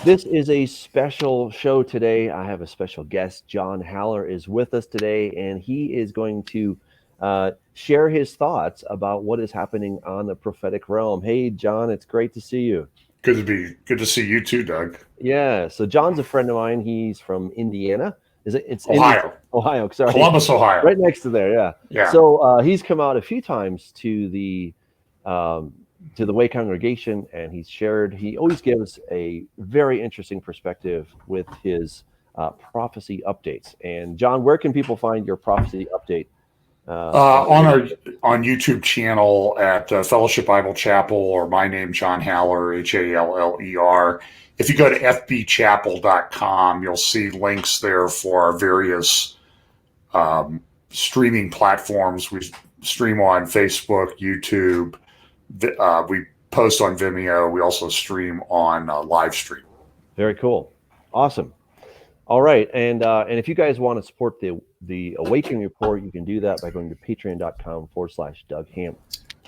This is a special show today. I have a special guest. John Haller is with us today, and he is going to share his thoughts about what is happening on the prophetic realm. Hey, John, it's great to see you. Good to see you too, Doug. Yeah, so John's a friend of mine. He's from Indiana. Is it? It's Indiana, Ohio, Ohio. Sorry, Columbus, Ohio. right next to there. Yeah. Yeah. So he's come out a few times um, to the Way congregation, and he's shared. He always gives a very interesting perspective with his prophecy updates. And John, where can people find your prophecy update? On our on YouTube channel at Fellowship Bible Chapel, or my name, John Haller, Haller. If you go to fbchapel.com, you'll see links there for our various streaming platforms. We stream on Facebook, YouTube. We post on Vimeo. We also stream on live stream. Very cool, awesome. All right, and if you guys want to support the Awakening Report, you can do that by going to patreon.com/Doug Hamp.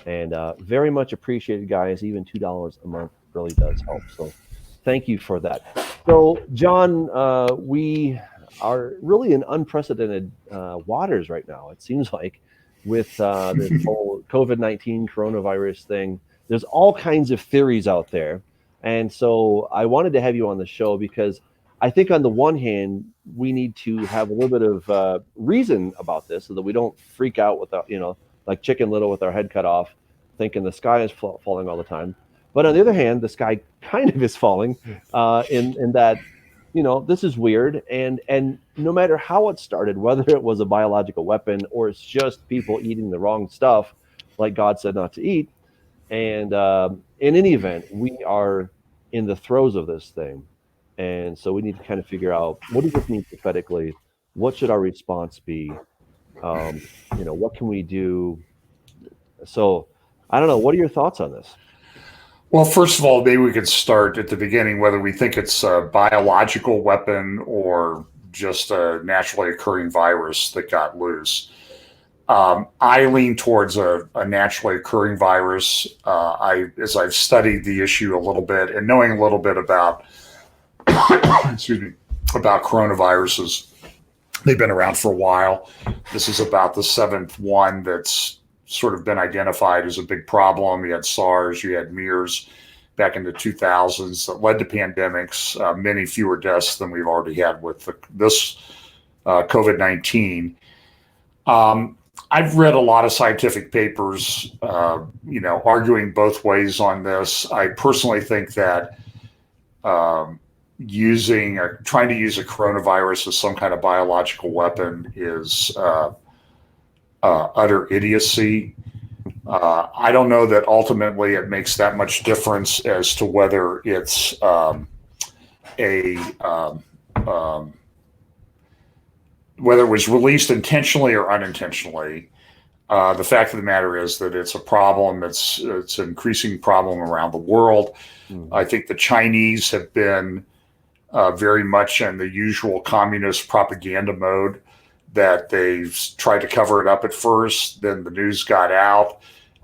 And very much appreciated, guys. Even $2 a month really does help. So thank you for that. So, John, we are really in unprecedented waters right now. It seems like with this whole COVID-19 coronavirus thing. There's all kinds of theories out there, and so I wanted to have you on the show because I think on the one hand, we need to have a little bit of reason about this so that we don't freak out without, like Chicken Little with our head cut off, thinking the sky is falling all the time. But on the other hand, the sky kind of is falling in that, this is weird. And no matter how it started, whether it was a biological weapon or it's just people eating the wrong stuff, like God said not to eat. And in any event, we are in the throes of this thing. And so we need to kind of figure out, what does this mean prophetically? What should our response be? What can we do? So I don't know. What are your thoughts on this? Well, first of all, maybe we could start at the beginning, whether we think it's a biological weapon or just a naturally occurring virus that got loose. I lean towards a naturally occurring virus. As I've studied the issue a little bit and knowing a little bit about, excuse me, about coronaviruses, they've been around for a while. This is about the seventh one that's sort of been identified as a big problem. You had SARS, you had MERS back in the 2000s that led to pandemics, many fewer deaths than we've already had with this COVID-19. I've read a lot of scientific papers, arguing both ways on this. I personally think that trying to use a coronavirus as some kind of biological weapon is utter idiocy. I don't know that ultimately it makes that much difference as to whether it's whether it was released intentionally or unintentionally. The fact of the matter is that it's a problem. It's an increasing problem around the world. Mm-hmm. I think the Chinese have been very much in the usual communist propaganda mode, that they tried to cover it up at first, then the news got out,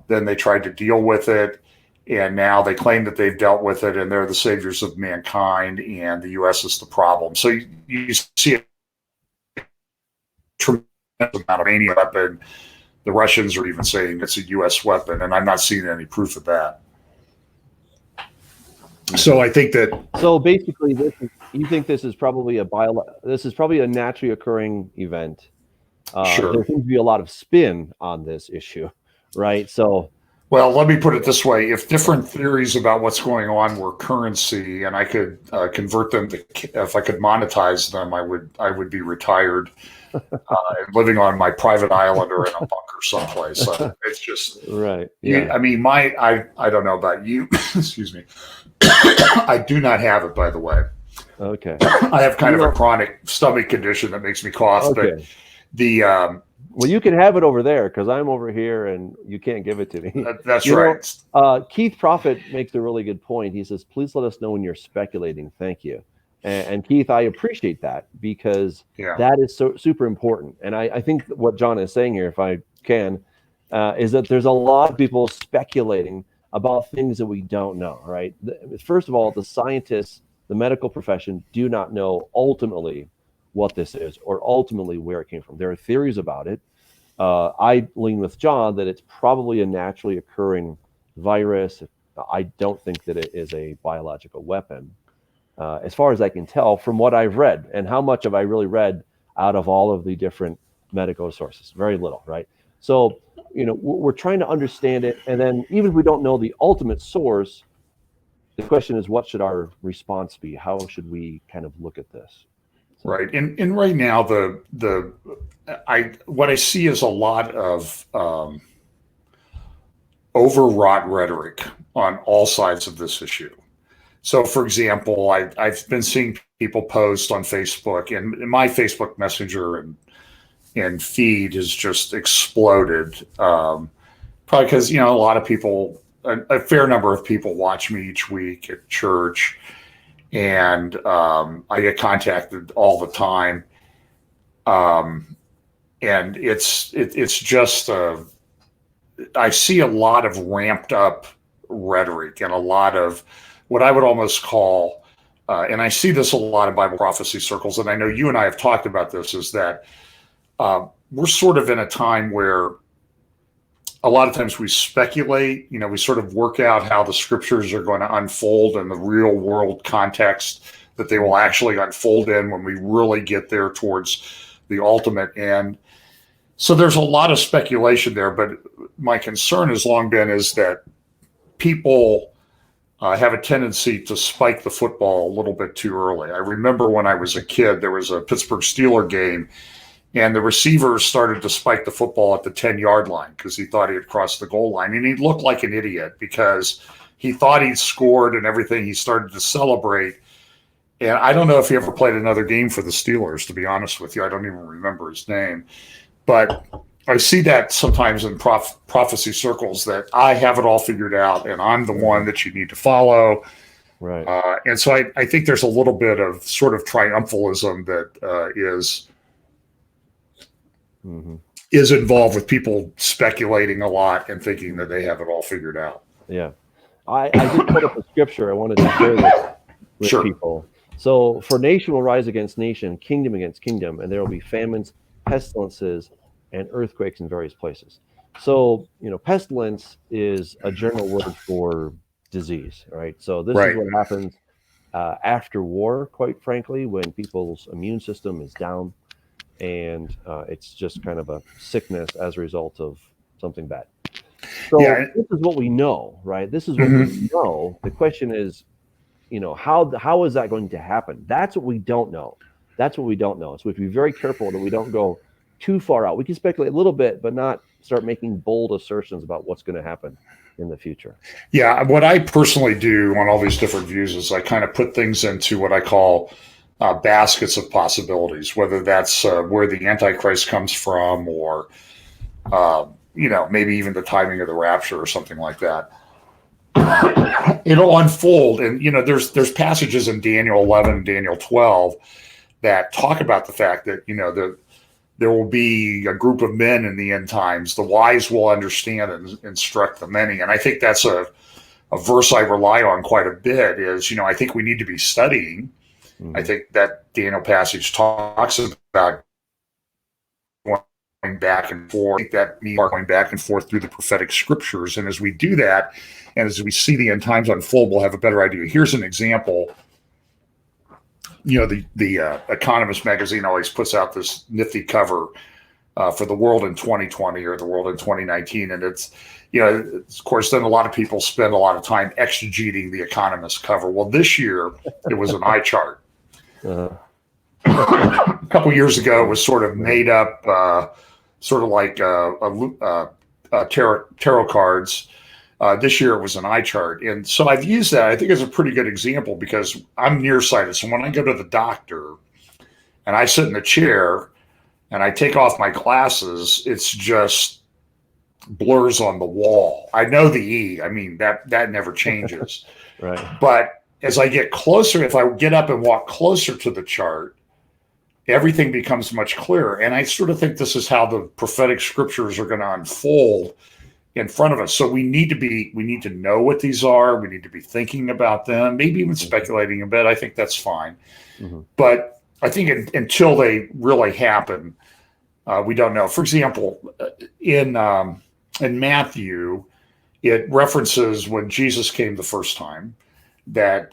then they tried to deal with it, and now they claim that they've dealt with it and they're the saviors of mankind and the U.S. is the problem. So you see a tremendous amount of mania weapon. The Russians are even saying it's a U.S. weapon, and I'm not seeing any proof of that. So I think that. So basically, you think this is probably a naturally occurring event. Sure. There seems to be a lot of spin on this issue, right? So, well, let me put it this way: if different theories about what's going on were currency, and I could convert them if I could monetize them, I would be retired, and living on my private island or in a bunker someplace. It's just right. Yeah. I mean, I don't know about you. Excuse me. I do not have it, by the way. Okay. I have kind of a chronic stomach condition that makes me cough. Okay. But well, you can have it over there because I'm over here and you can't give it to me. That's right. Keith Prophet makes a really good point. He says, please let us know when you're speculating. Thank you. And Keith, I appreciate that because that is so super important. And I think what John is saying here, if I can, is that there's a lot of people speculating about things that we don't know, right? First of all, the scientists the medical profession do not know ultimately what this is or ultimately where it came from. There are theories about it. I lean with John that it's probably a naturally occurring virus. I don't think that it is a biological weapon, as far as I can tell from what I've read. And how much have I really read out of all of the different medical sources? Very little, right? So, we're trying to understand it. And then even if we don't know the ultimate source, the question is, what should our response be? How should we kind of look at this? So. Right. And right now, what I see is a lot of overwrought rhetoric on all sides of this issue. So, for example, I've been seeing people post on Facebook, and my Facebook Messenger and feed has just exploded. Probably because, a lot of people, a fair number of people watch me each week at church, and I get contacted all the time. And it's just, I see a lot of ramped up rhetoric and a lot of what I would almost call, and I see this a lot in Bible prophecy circles, and I know you and I have talked about this, is that we're sort of in a time where a lot of times we speculate, we sort of work out how the scriptures are going to unfold in the real world context that they will actually unfold in when we really get there towards the ultimate end. So there's a lot of speculation there, but my concern has long been is that people have a tendency to spike the football a little bit too early. I remember when I was a kid, there was a Pittsburgh Steelers game, and the receiver started to spike the football at the 10-yard line because he thought he had crossed the goal line. And he looked like an idiot because he thought he'd scored and everything. He started to celebrate. And I don't know if he ever played another game for the Steelers, to be honest with you. I don't even remember his name. But I see that sometimes in prophecy circles, that I have it all figured out and I'm the one that you need to follow. Right. And so I think there's a little bit of sort of triumphalism that is involved with people speculating a lot and thinking that they have it all figured out. Yeah. I just put up a scripture. I wanted to share this with people. So, for nation will rise against nation, kingdom against kingdom, and there will be famines, pestilences, and earthquakes in various places. So, pestilence is a general word for disease, right? So this is what happens after war, quite frankly, when people's immune system is down, and it's just kind of a sickness as a result of something bad. So this is what we know, right? This is what we know. The question is, how is that going to happen? That's what we don't know. So we have to be very careful that we don't go too far out. We can speculate a little bit, but not start making bold assertions about what's going to happen in the future. Yeah, what I personally do on all these different views is I kind of put things into what I call baskets of possibilities, whether that's where the Antichrist comes from, or maybe even the timing of the rapture or something like that. It'll unfold, and there's passages in Daniel 11, Daniel 12 that talk about the fact that there will be a group of men in the end times. The wise will understand and instruct the many. And I think that's a verse I rely on quite a bit. Is I think we need to be studying. I think that Daniel passage talks about going back and forth. I think that means going back and forth through the prophetic scriptures. And as we do that, and as we see the end times unfold, we'll have a better idea. Here's an example. The Economist magazine always puts out this nifty cover for the world in 2020 or the world in 2019. And it's, of course, then a lot of people spend a lot of time exegeting the Economist cover. Well, this year it was an eye chart. A couple years ago, it was sort of made up, sort of like tarot cards. This year it was an eye chart. And so I've used that. I think it's a pretty good example because I'm nearsighted. So when I go to the doctor and I sit in the chair and I take off my glasses, it's just blurs on the wall. I know the E. I mean, that never changes. Right. But as I get closer, if I get up and walk closer to the chart, everything becomes much clearer. And I sort of think this is how the prophetic scriptures are going to unfold in front of us. So we need to know what these are. We need to be thinking about them, maybe even speculating a bit. I think that's fine. But I think until they really happen, we don't know. For example, in Matthew, it references when Jesus came the first time that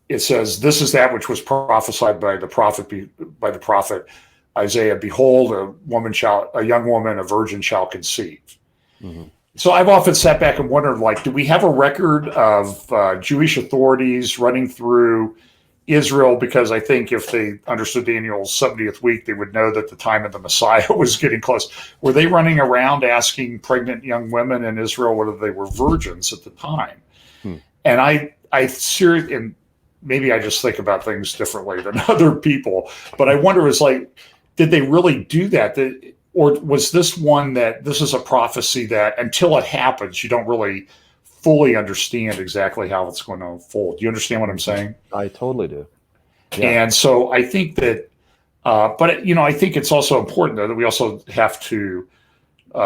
it says, "This is that which was prophesied by the prophet Isaiah. Behold, a young woman, a virgin shall conceive." So I've often sat back and wondered, like, do we have a record of Jewish authorities running through Israel? Because I think if they understood Daniel's 70th week, they would know that the time of the Messiah was getting close. Were they running around asking pregnant young women in Israel whether they were virgins at the time? And I seriously, and maybe I just think about things differently than other people, but I wonder, is like, did they really do that? Or was this one that this is a prophecy that until it happens, you don't really fully understand exactly how it's going to unfold? Do you understand what I'm saying? I totally do. Yeah. And so I think that, but I think it's also important though, that we also have to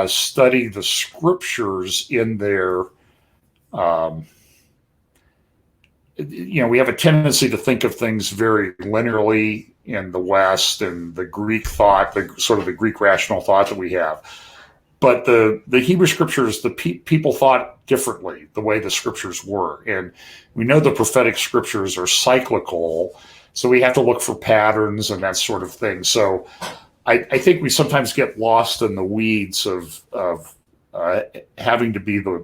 study the scriptures in their, we have a tendency to think of things very linearly in the West, and the Greek thought, the sort of the Greek rational thought that we have. But the Hebrew scriptures, people thought differently the way the scriptures were. And we know the prophetic scriptures are cyclical, so we have to look for patterns and that sort of thing. So I think we sometimes get lost in the weeds of having to be the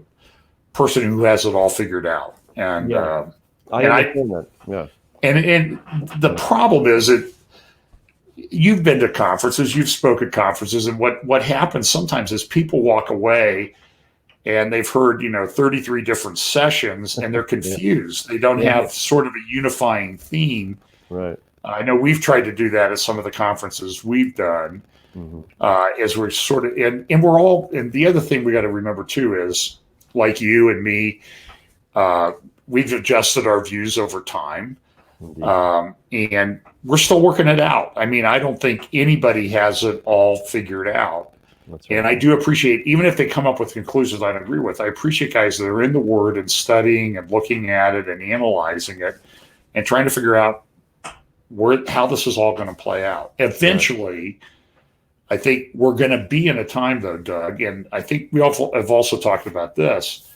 person who has it all figured out. And I understand that. Yeah. And the problem is that you've been to conferences, you've spoken at conferences, and what happens sometimes is people walk away and they've heard 33 different sessions and they're confused. They don't have sort of a unifying theme. Right. I know we've tried to do that at some of the conferences we've done, as we're sort of and we're all. And the other thing we got to remember too is, like you and me, we've adjusted our views over time. And we're still working it out. I mean, I don't think anybody has it all figured out. That's right. And I do appreciate, even if they come up with conclusions I don't agree with, I appreciate guys that are in the Word and studying and looking at it and analyzing it and trying to figure out how this is all going to play out. Eventually, I think we're going to be in a time, though, Doug, and I think we have also talked about this,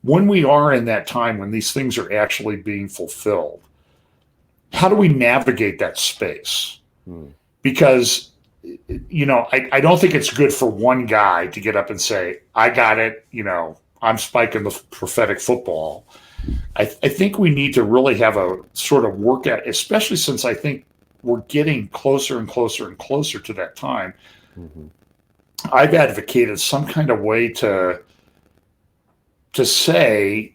when we are in that time when these things are actually being fulfilled, how do we navigate that space? Because, I don't think it's good for one guy to get up and say, I got it, I'm spiking the prophetic football. I think we need to really have a sort of work at, especially since I think we're getting closer and closer and closer to that time. I've advocated some kind of way to say,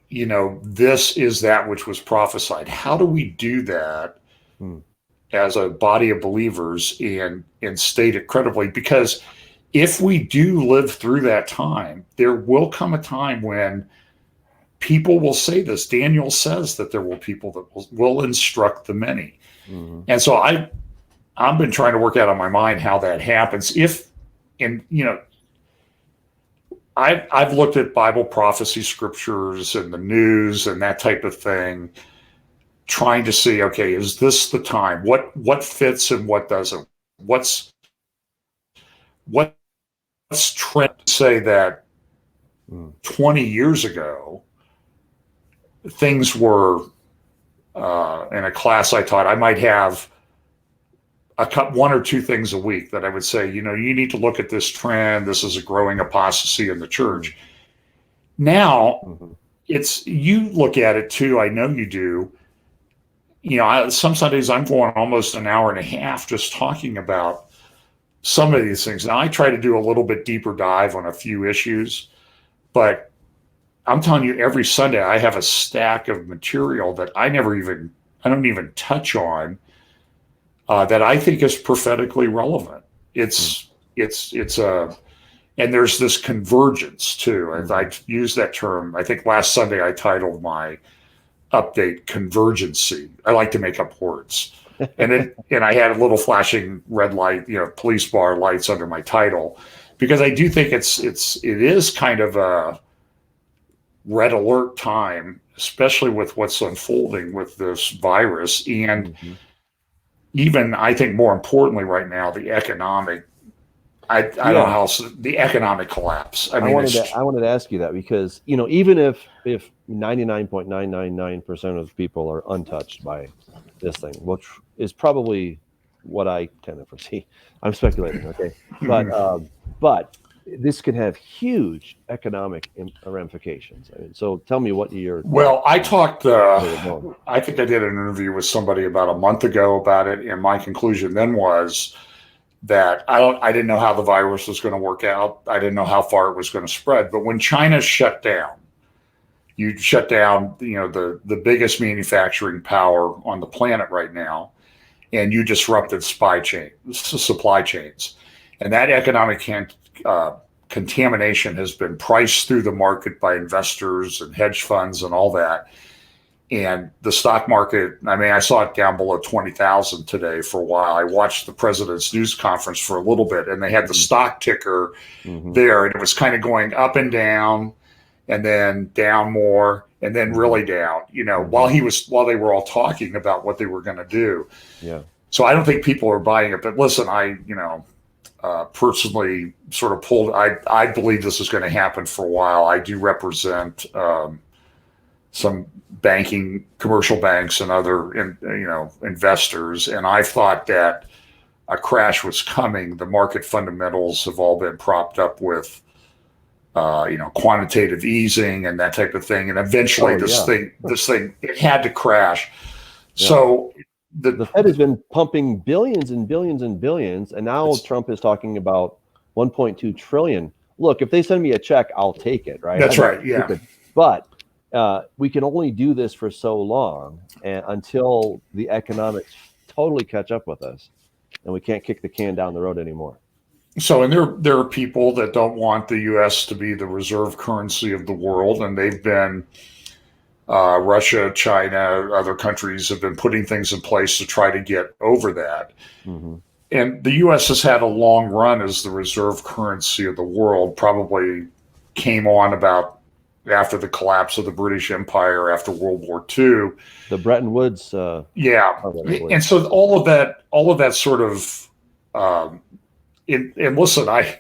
this is that which was prophesied. How do we do that as a body of believers and state it credibly? Because if we do live through that time, there will come a time when people will say this. Daniel says that there will people that will instruct the many. And so I've been trying to work out on my mind how that happens. I've looked at Bible prophecy scriptures and the news and that type of thing, trying to see, okay, is this the time? What fits and what doesn't? What's trend to say that 20 years ago things were in a class I taught, I might have one or two things a week that I would say, you need to look at this trend. This is a growing apostasy in the church. Now, you look at it too. I know you do. Some Sundays I'm going almost an hour and a half just talking about some of these things. Now, I try to do a little bit deeper dive on a few issues, but I'm telling you, every Sunday I have a stack of material that I don't even touch on. That I think is prophetically relevant. And there's this convergence too. And I use that term. I think last Sunday I titled my update "Convergency." I like to make up words, and I had a little flashing red light, police bar lights under my title, because I do think it is kind of a red alert time, especially with what's unfolding with this virus, and even I think more importantly right now, the economic. I don't know how else, the economic collapse. I wanted to ask you that because even if 99.999% of people are untouched by this thing, which is probably what I tend to foresee. I'm speculating, okay, but this could have huge economic ramifications. I mean, so tell me what your well, I talked. I think I did an interview with somebody about a month ago about it, and my conclusion then was that I didn't know how the virus was going to work out. I didn't know how far it was going to spread. But when China shut down, you shut down, the biggest manufacturing power on the planet right now, and you disrupted supply chains. And that economic contamination has been priced through the market by investors and hedge funds and all that. And the stock market, I saw it down below 20,000 today for a while. I watched the president's news conference for a little bit, and they had the stock ticker there, and it was kind of going up and down, and then down more, and then really down, while they were all talking about what they were going to do. Yeah. So I don't think people are buying it. But listen, I personally sort of pulled. I believe this is going to happen for a while. I do represent some commercial banks and other, investors. And I thought that a crash was coming. The market fundamentals have all been propped up with, quantitative easing and that type of thing. And eventually this thing, it had to crash. Yeah. So the Fed has been pumping billions and billions and billions. And now Trump is talking about 1.2 trillion. Look, if they send me a check, I'll take it. Right. That's right. Yeah. But we can only do this for so long until the economics totally catch up with us, and we can't kick the can down the road anymore. So, and there are people that don't want the U.S. to be the reserve currency of the world, and they've been Russia, China, other countries have been putting things in place to try to get over that. And the U.S. has had a long run as the reserve currency of the world. Probably came on about after the collapse of the British Empire after World War II. The Bretton Woods. And so all of that sort of, and listen, I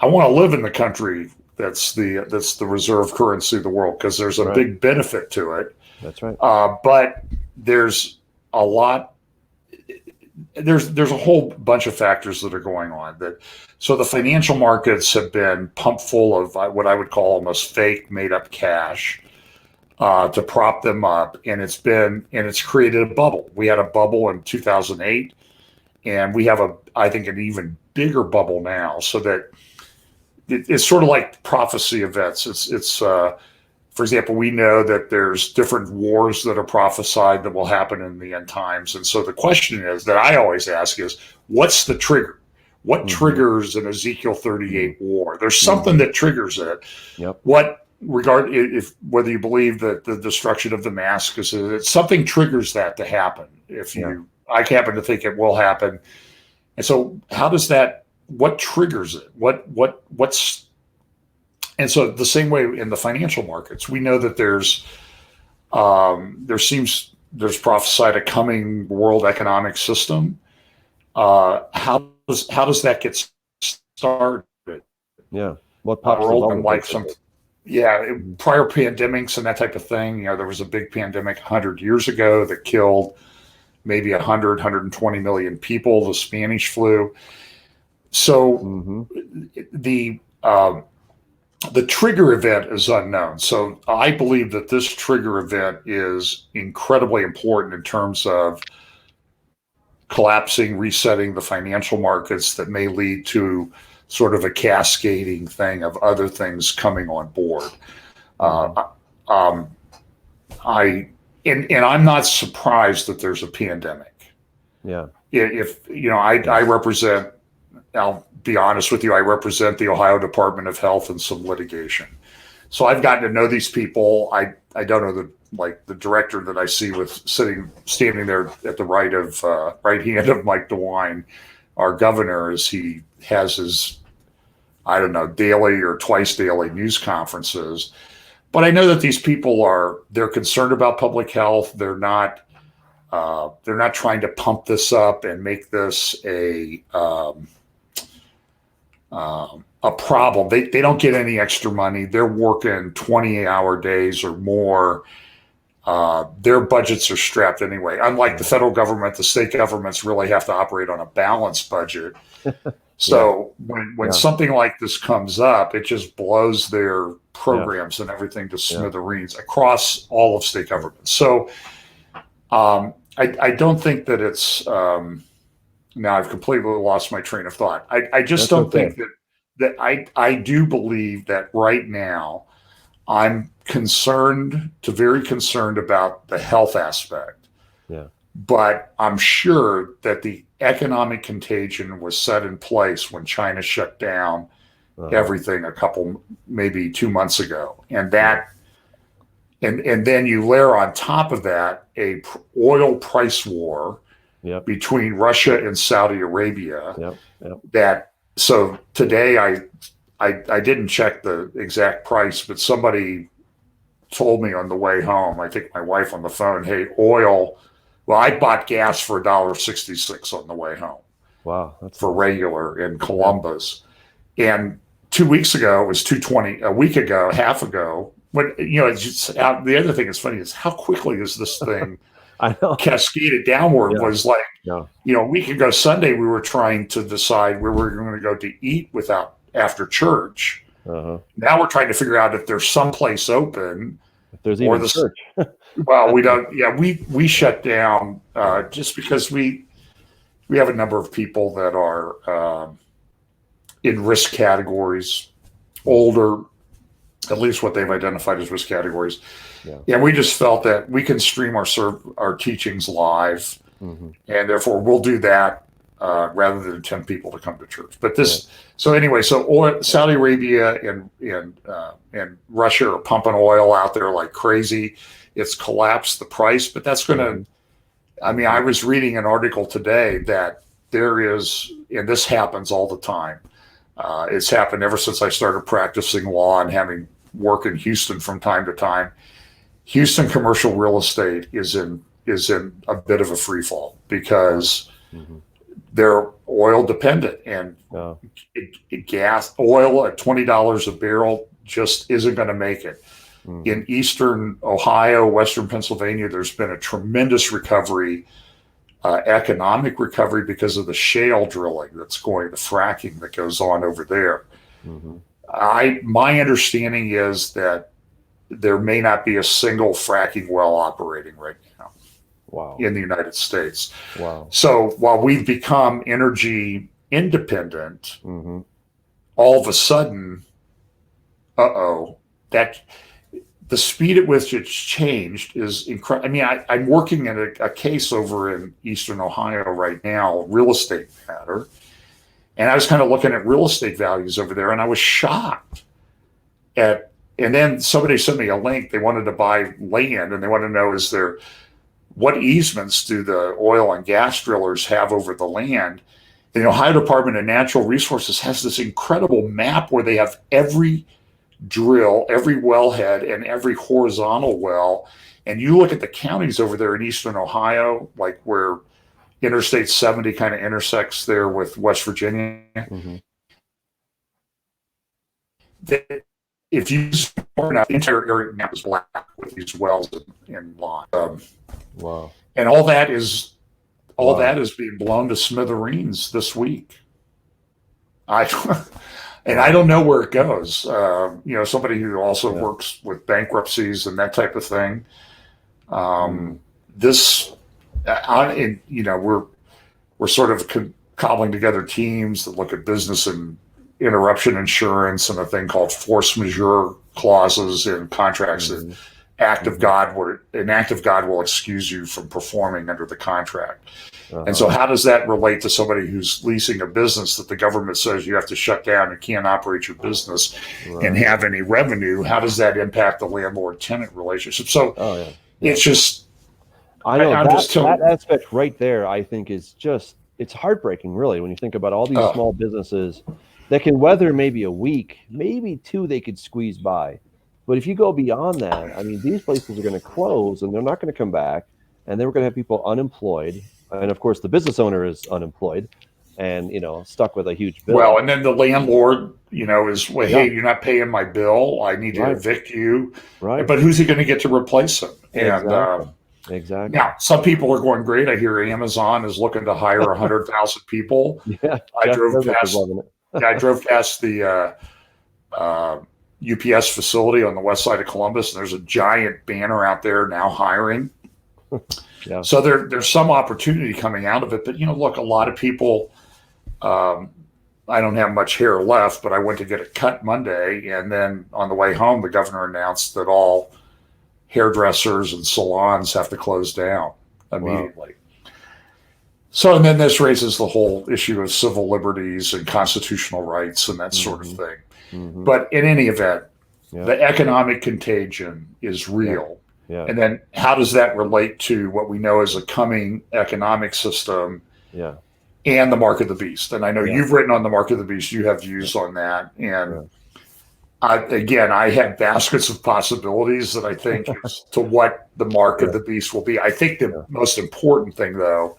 want to live in the country that's the reserve currency of the world, because there's a big benefit to it. That's right. But there's a lot. There's a whole bunch of factors that are going on. So the financial markets have been pumped full of what I would call almost fake, made-up cash to prop them up, and it's created a bubble. We had a bubble in 2008, and we have I think an even bigger bubble now. So that it's sort of like prophecy events. It's for example, we know that there's different wars that are prophesied that will happen in the end times. And so the question is that I always ask is, what's the trigger? What triggers an Ezekiel 38 war? There's something that triggers it. Yep. Whether you believe that the destruction of Damascus is, something triggers that to happen. I happen to think it will happen. And so what triggers it? What's And so the same way in the financial markets, we know that there's prophesied a coming world economic system. How does that get started? Yeah. What pops world and like some prior pandemics and that type of thing. There was a big pandemic 100 years ago that killed maybe 120 million people, the Spanish flu. So the trigger event is unknown. So I believe that this trigger event is incredibly important in terms of collapsing, resetting the financial markets that may lead to sort of a cascading thing of other things coming on board. And I'm not surprised that there's a pandemic. Yeah. I represent, I'll be honest with you, I represent the Ohio Department of Health and some litigation. So I've gotten to know these people. I don't know the director that I see standing there at the right hand of Mike DeWine, our governor, as he has his I don't know, daily or twice daily news conferences. But I know that these people they're concerned about public health. They're not trying to pump this up and make this a problem. They don't get any extra money. They're working 20-hour days or more. Their budgets are strapped anyway. Unlike the federal government, the state governments really have to operate on a balanced budget. So when something like this comes up, it just blows their programs and everything to smithereens across all of state governments. So I don't think that it's now I've completely lost my train of thought. I just don't think that I do believe that right now I'm very concerned about the health aspect. Yeah. But I'm sure that the economic contagion was set in place when China shut down everything maybe 2 months ago. And and then you layer on top of that a oil price war between Russia and Saudi Arabia. So today I didn't check the exact price, but somebody told me on the way home, I think my wife on the phone, hey, oil. Well, I bought gas for $1.66 on the way home. Wow. That's for regular in Columbus. And 2 weeks ago, it was $2.20. A week ago, half ago. But, it's just, the other thing that's funny is how quickly is this thing I know. Cascaded downward. Was like, a week ago Sunday, we were trying to decide where we were going to go to eat after church. Now we're trying to figure out if there's someplace open. If there's even church. Well, we don't. Yeah, we shut down just because we have a number of people that are in risk categories, older, at least what they've identified as risk categories. And we just felt that we can stream our teachings live, and therefore we'll do that rather than 10 people to come to church. But so anyway, Saudi Arabia and Russia are pumping oil out there like crazy. It's collapsed the price, but that's going to, I was reading an article today that there is, and this happens all the time. It's happened ever since I started practicing law and having work in Houston from time to time. Houston commercial real estate is in a bit of a free fall because they're oil dependent, and oil at $20 a barrel just isn't going to make it. In eastern Ohio, western Pennsylvania, there's been a tremendous recovery, economic recovery because of the shale drilling the fracking that goes on over there. My understanding is that there may not be a single fracking well operating right now. In the United States. So while we've become energy independent, all of a sudden, that the speed at which it's changed is incredible. I'm working in a case over in Eastern Ohio right now, real estate matter. And I was kind of looking at real estate values over there, and I was shocked and then somebody sent me a link. They wanted to buy land, and they want to know, what easements do the oil and gas drillers have over the land? The Ohio Department of Natural Resources has this incredible map where they have every drill, every wellhead, and every horizontal well. And you look at the counties over there in Eastern Ohio, like where Interstate 70 kind of intersects there with West Virginia. If you far enough, the entire area now is black with these wells in line. And all that is being blown to smithereens this week. I don't know where it goes. Somebody who also works with bankruptcies and that type of thing. We're sort of cobbling together teams that look at business and interruption insurance and a thing called force majeure clauses in contracts that an act of God will excuse you from performing under the contract. And so how does that relate to somebody who's leasing a business that the government says you have to shut down and can't operate your business and have any revenue? How does that impact the landlord-tenant relationship? So it's just, I know that aspect right there, I think, is just, it's heartbreaking, really, when you think about all these small businesses that can weather maybe a week, maybe two they could squeeze by. But if you go beyond that, I mean, these places are going to close and they're not going to come back. And then we're going to have people unemployed. And of course, the business owner is unemployed and, stuck with a huge bill. Well, and then the landlord, is, well, Yeah. hey, you're not paying my bill. I need to Right. evict you. Right. But who's he going to get to replace him? Exactly. And Exactly. now, some people are going, great. I hear Amazon is looking to hire 100,000 people. Yeah. I Jeff drove Bezos is loving it. I drove past the UPS facility on the west side of Columbus, and there's a giant banner out there now hiring. Yeah. So there's some opportunity coming out of it. But, look, a lot of people, I don't have much hair left, but I went to get it cut Monday. And then on the way home, the governor announced that all hairdressers and salons have to close down immediately. Wow. So, and then this raises the whole issue of civil liberties and constitutional rights and that sort of thing. Mm-hmm. But in any event, the economic contagion is real. Yeah. And then how does that relate to what we know as a coming economic system and the mark of the beast? And I know you've written on the mark of the beast. You have views on that. And I have baskets of possibilities that I think as to what the mark of the beast will be. I think the most important thing, though,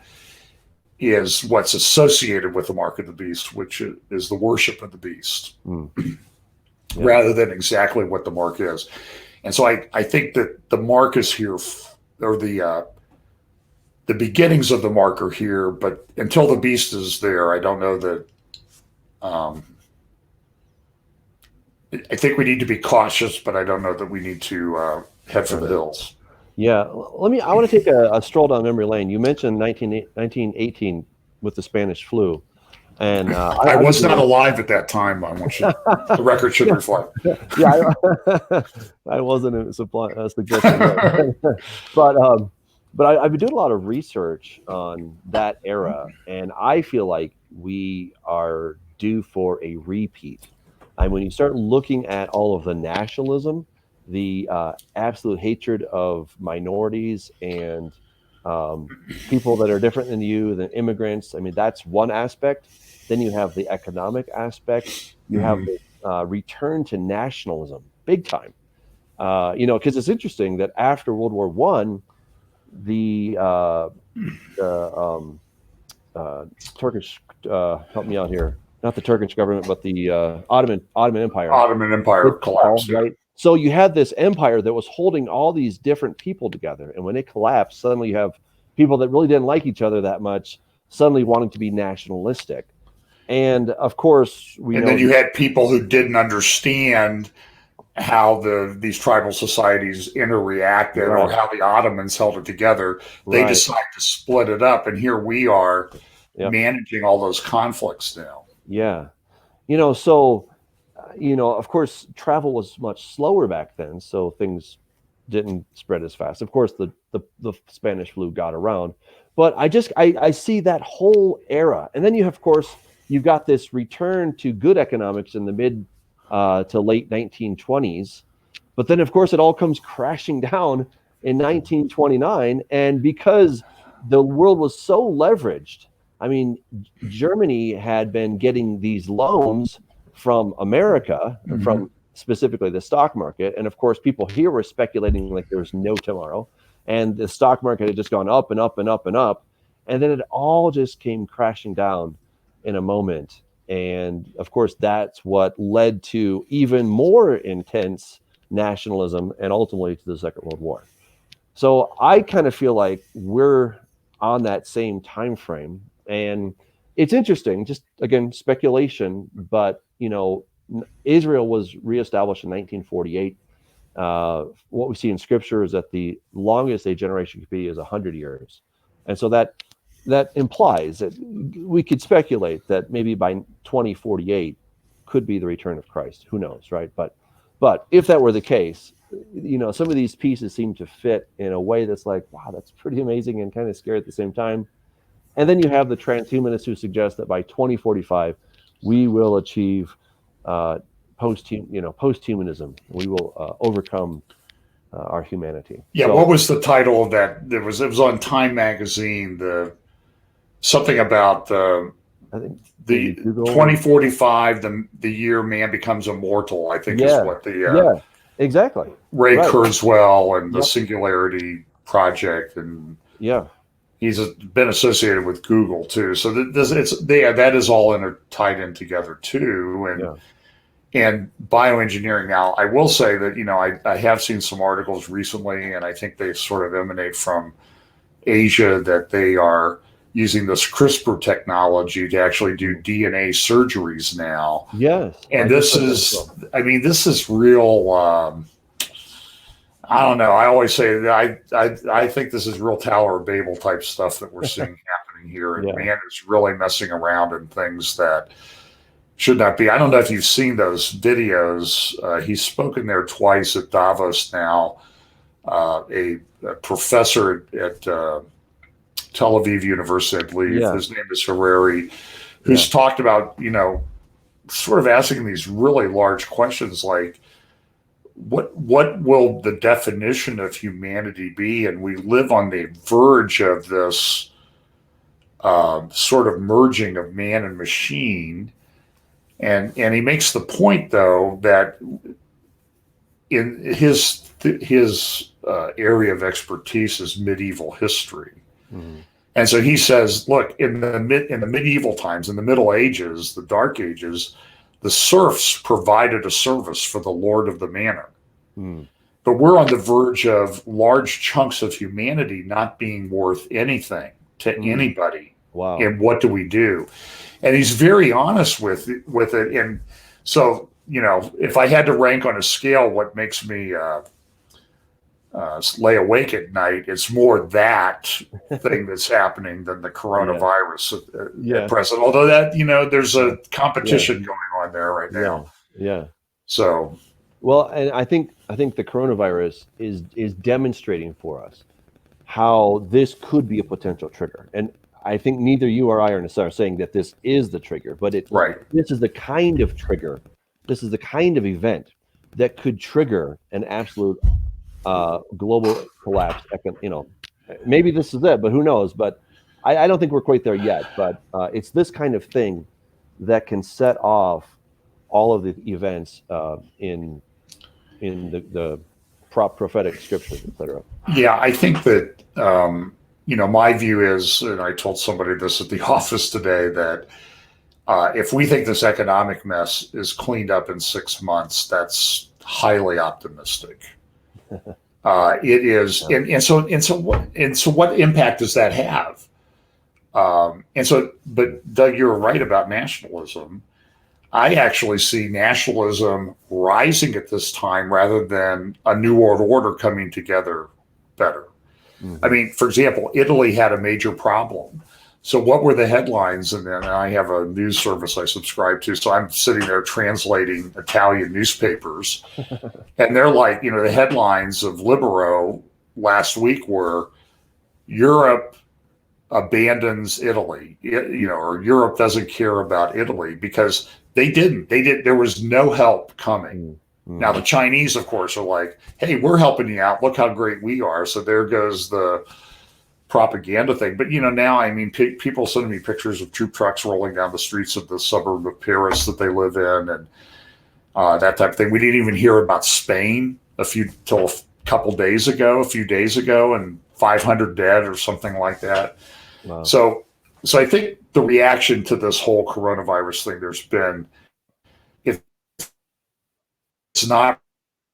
is what's associated with the mark of the beast, which is the worship of the beast, rather than exactly what the mark is. And so I think that the mark is here, or the beginnings of the mark are here, but until the beast is there, I don't know that. I think we need to be cautious, but I don't know that we need to head for the hills. Yeah, I want to take a stroll down memory lane. You mentioned 1918 with the Spanish flu. And I was not alive at that time. I want you, the record should reflect. Yeah, I wasn't suggesting but I've been doing a lot of research on that era, and I feel like we are due for a repeat. And when you start looking at all of the nationalism, the absolute hatred of minorities and people that are different than you, than immigrants, I mean, that's one aspect. Then you have the economic aspect. You have the return to nationalism, big time. Because it's interesting that after World War I, the Turkish, help me out here, not the Turkish government, but the Ottoman Empire. Ottoman Empire collapsed. Right? So you had this empire that was holding all these different people together. And when it collapsed, suddenly you have people that really didn't like each other that much, suddenly wanting to be nationalistic. And of course, then you had people who didn't understand how these tribal societies interreacted, or how the Ottomans held it together. They decided to split it up, and here we are managing all those conflicts now. Yeah, so of course, travel was much slower back then, so things didn't spread as fast. Of course, the Spanish flu got around, but I see that whole era, and then you've got this return to good economics in the mid to late 1920s. But then, of course, it all comes crashing down in 1929. And because the world was so leveraged, I mean, Germany had been getting these loans from America, from specifically the stock market. And of course, people here were speculating like there was no tomorrow. And the stock market had just gone up and up and up and up. And then it all just came crashing down in a moment. And of course, that's what led to even more intense nationalism and ultimately to the Second World War. So I kind of feel like we're on that same time frame. And it's interesting, just again, speculation, but Israel was reestablished in 1948. What we see in scripture is that the longest a generation could be is 100 years. And so that implies that we could speculate that maybe by 2048 could be the return of Christ. Who knows, right? But if that were the case, some of these pieces seem to fit in a way that's like, wow, that's pretty amazing and kind of scary at the same time. And then you have the transhumanists who suggest that by 2045 we will achieve post-humanism. We will overcome our humanity. Yeah. So, what was the title of that? It was on Time magazine. Something about I think the Google 2045, the year man becomes immortal, I think is what the exactly Ray right. Kurzweil and the Singularity Project, and he's been associated with Google too. So that is all tied in together too, and bioengineering. Now, I will say that I have seen some articles recently, and I think they sort of emanate from Asia, that they are using this CRISPR technology to actually do DNA surgeries now. Yes. And this is real. I don't know. I always say that I think this is real Tower of Babel type stuff that we're seeing happening here. And man is really messing around in things that should not be. I don't know if you've seen those videos. He's spoken there twice at Davos now. A professor at Tel Aviv University, I believe. His name is Harari, who's talked about, sort of asking these really large questions like, what will the definition of humanity be? And we live on the verge of this sort of merging of man and machine. And he makes the point, though, that in his area of expertise is medieval history. Mm-hmm. And so he says, look, in the medieval times, in the Middle Ages, the Dark Ages, the serfs provided a service for the lord of the manor. Mm. But we're on the verge of large chunks of humanity not being worth anything to anybody. Wow. And what do we do? And he's very honest with it. And so, if I had to rank on a scale what makes me lay awake at night, it's more that thing that's happening than the coronavirus at present. Although that, there's a competition going on there right now. Yeah. So, well, and I think the coronavirus is demonstrating for us how this could be a potential trigger. And I think neither you or I are saying that this is the trigger, but this is the kind of trigger. This is the kind of event that could trigger an absolute global collapse. Maybe this is it, but who knows? But I don't think we're quite there yet. But it's this kind of thing that can set off all of the events in the prophetic scriptures, etc. Yeah, I think that my view is, and I told somebody this at the office today, that if we think this economic mess is cleaned up in 6 months, that's highly optimistic. It is, and so what impact does that have? But Doug, you're right about nationalism. I actually see nationalism rising at this time rather than a new world order coming together better. Mm-hmm. I mean, for example, Italy had a major problem. So what were the headlines? And then I have a news service I subscribe to. So I'm sitting there translating Italian newspapers. And they're like, the headlines of Libero last week were Europe abandons Italy, or Europe doesn't care about Italy, because they didn't. There was no help coming. Mm-hmm. Now, the Chinese, of course, are like, hey, we're helping you out. Look how great we are. So there goes the propaganda thing. But, now, I mean, people send me pictures of troop trucks rolling down the streets of the suburb of Paris that they live in, and that type of thing. We didn't even hear about Spain till a few days ago, and 500 dead or something like that. Wow. So I think the reaction to this whole coronavirus thing, there's been, if it's not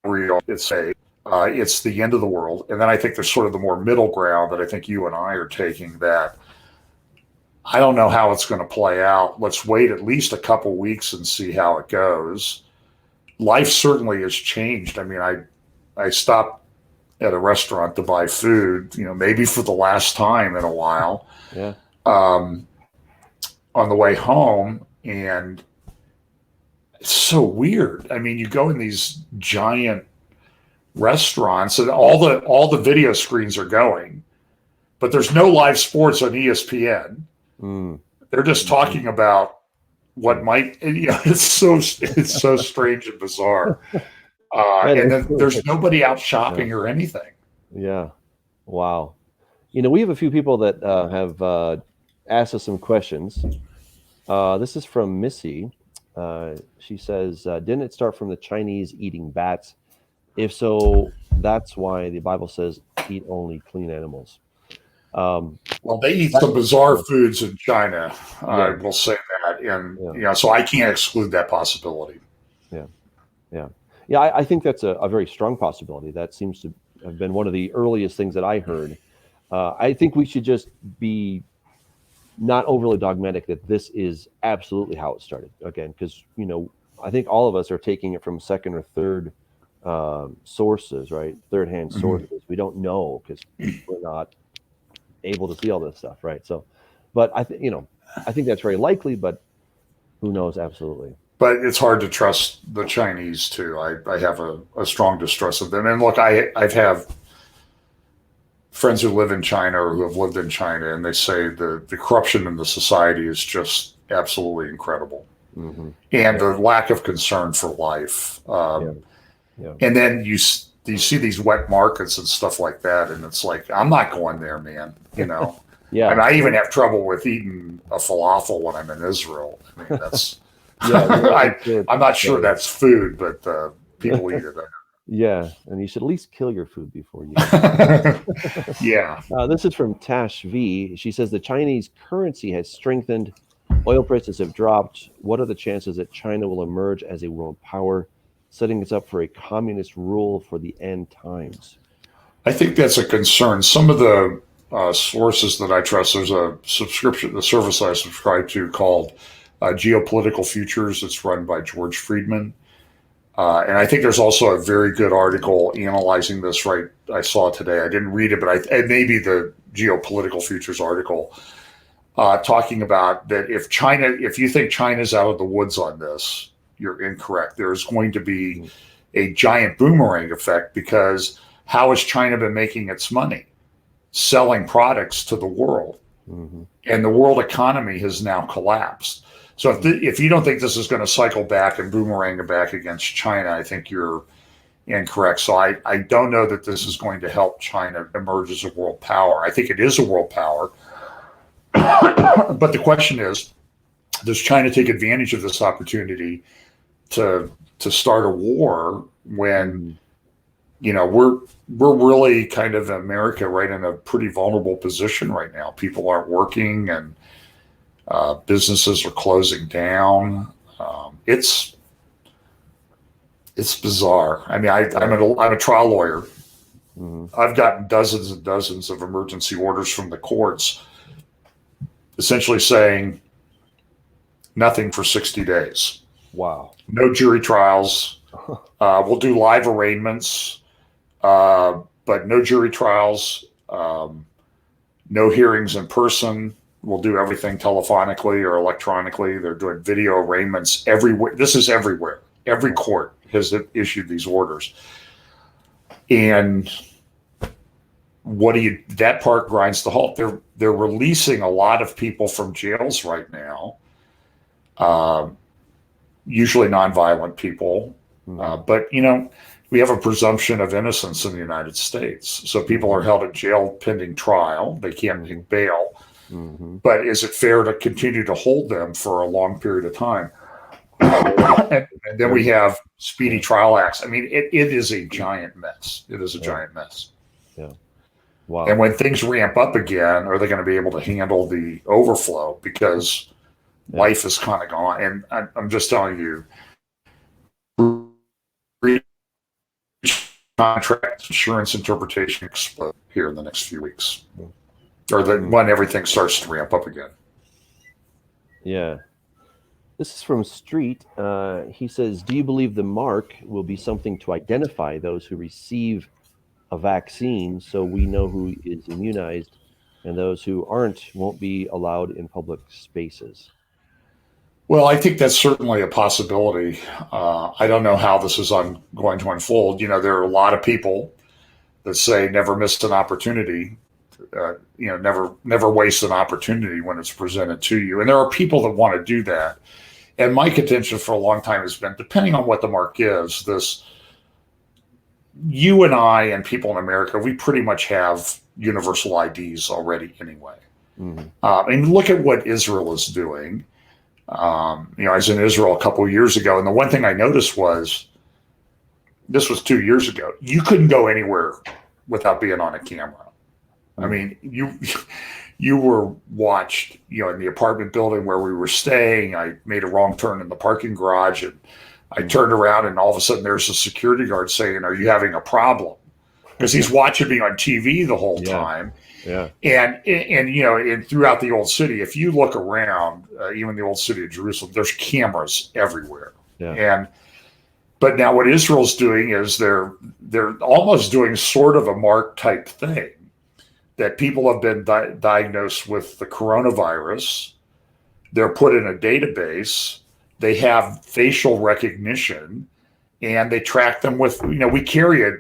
real, it's the end of the world. And then I think there's sort of the more middle ground that I think you and I are taking, that I don't know how it's going to play out. Let's wait at least a couple weeks and see how it goes. Life certainly has changed. I mean, I stopped at a restaurant to buy food, maybe for the last time in a while. Yeah. On the way home, and it's so weird. I mean, you go in these giant restaurants and all the video screens are going, but there's no live sports on ESPN. Mm. They're just talking about what might, it's so strange and bizarre. And then there's nobody out shopping or anything. Yeah. Wow. We have a few people that have asked us some questions. This is from Missy. She says, didn't it start from the Chinese eating bats? If so, that's why the Bible says eat only clean animals. Well, they eat That, some bizarre foods in China. I yeah, will say that, and yeah, so I can't exclude that possibility. yeah, yeah, yeah. I think that's a very strong possibility. That seems to have been one of the earliest things that I heard. I think we should just be not overly dogmatic that this is absolutely how it started. Again, because I think all of us are taking it from second or third sources, right? Third-hand sources. We don't know because we're not able to see all this stuff, right? So, but I think that's very likely, but who knows? Absolutely. But it's hard to trust the Chinese too. I have a strong distrust of them. And look, I've have friends who live in China or who have lived in China, and they say the corruption in the society is just absolutely incredible, and the lack of concern for life. Yeah. And then you see these wet markets and stuff like that, and it's like, I'm not going there, man. Yeah. And I even have trouble with eating a falafel when I'm in Israel. I mean, that's I'm not sure that's food, but people eat it. Yeah, and you should at least kill your food before you. Yeah. This is from Tash V. She says the Chinese currency has strengthened. Oil prices have dropped. What are the chances that China will emerge as a world power, setting us up for a communist rule for the end times? I think that's a concern. Some of the sources that I trust, there's a service I subscribe to called Geopolitical Futures. It's run by George Friedman. And I think there's also a very good article analyzing this, right? I saw today. I didn't read it, but it may be the Geopolitical Futures article talking about that if you think China's out of the woods on this, you're incorrect. There's going to be a giant boomerang effect, because how has China been making its money? Selling products to the world. And the world economy has now collapsed. So if you don't think this is going to cycle back and boomerang back against China, I think you're incorrect. So I don't know that this is going to help China emerge as a world power. I think it is a world power. But the question is, does China take advantage of this opportunity to start a war when we're really kind of America right in a pretty vulnerable position right now. People aren't working, and businesses are closing down. It's bizarre. I mean, I'm a trial lawyer. I've gotten dozens and dozens of emergency orders from the courts, essentially saying nothing for 60 days. Wow. No jury trials. We'll do live arraignments, but no jury trials. No hearings in person. We'll do everything telephonically or electronically. They're doing video arraignments everywhere. This is everywhere. Every court has issued these orders. And that part grinds to halt. They're releasing a lot of people from jails right now, usually nonviolent people. But, we have a presumption of innocence in the United States. So people are held in jail pending trial. They can't take bail. But is it fair to continue to hold them for a long period of time? And then we have speedy trial acts. I mean, it is a giant mess. It is a giant mess. Yeah. Wow. And when things ramp up again, are they going to be able to handle the overflow? Because life is kind of gone. And I'm just telling you, contract insurance interpretation explode here in the next few weeks, or when everything starts to ramp up again. Yeah. This is from Street. He says, do you believe the mark will be something to identify those who receive a vaccine, so we know who is immunized, and those who aren't won't be allowed in public spaces? Well, I think that's certainly a possibility. I don't know how this is going to unfold. There are a lot of people that say never miss an opportunity. Never waste an opportunity when it's presented to you. And there are people that want to do that. And my contention for a long time has been, depending on what the mark is, you and I and people in America, we pretty much have universal IDs already anyway. And look at what Israel is doing. I was in Israel a couple of years ago, and the one thing I noticed was, this was 2 years ago, you couldn't go anywhere without being on a camera. I mean, you were watched, in the apartment building where we were staying. I made a wrong turn in the parking garage, and I turned around, and all of a sudden there's a security guard saying, "Are you having a problem?" Because he's watching me on TV the whole time. Yeah. And throughout the old city, if you look around, even the old city of Jerusalem, there's cameras everywhere. Yeah. But now what Israel's doing is they're almost doing sort of a Mark type thing, that people have been diagnosed with the coronavirus. They're put in a database. They have facial recognition, and they track them with, we carry a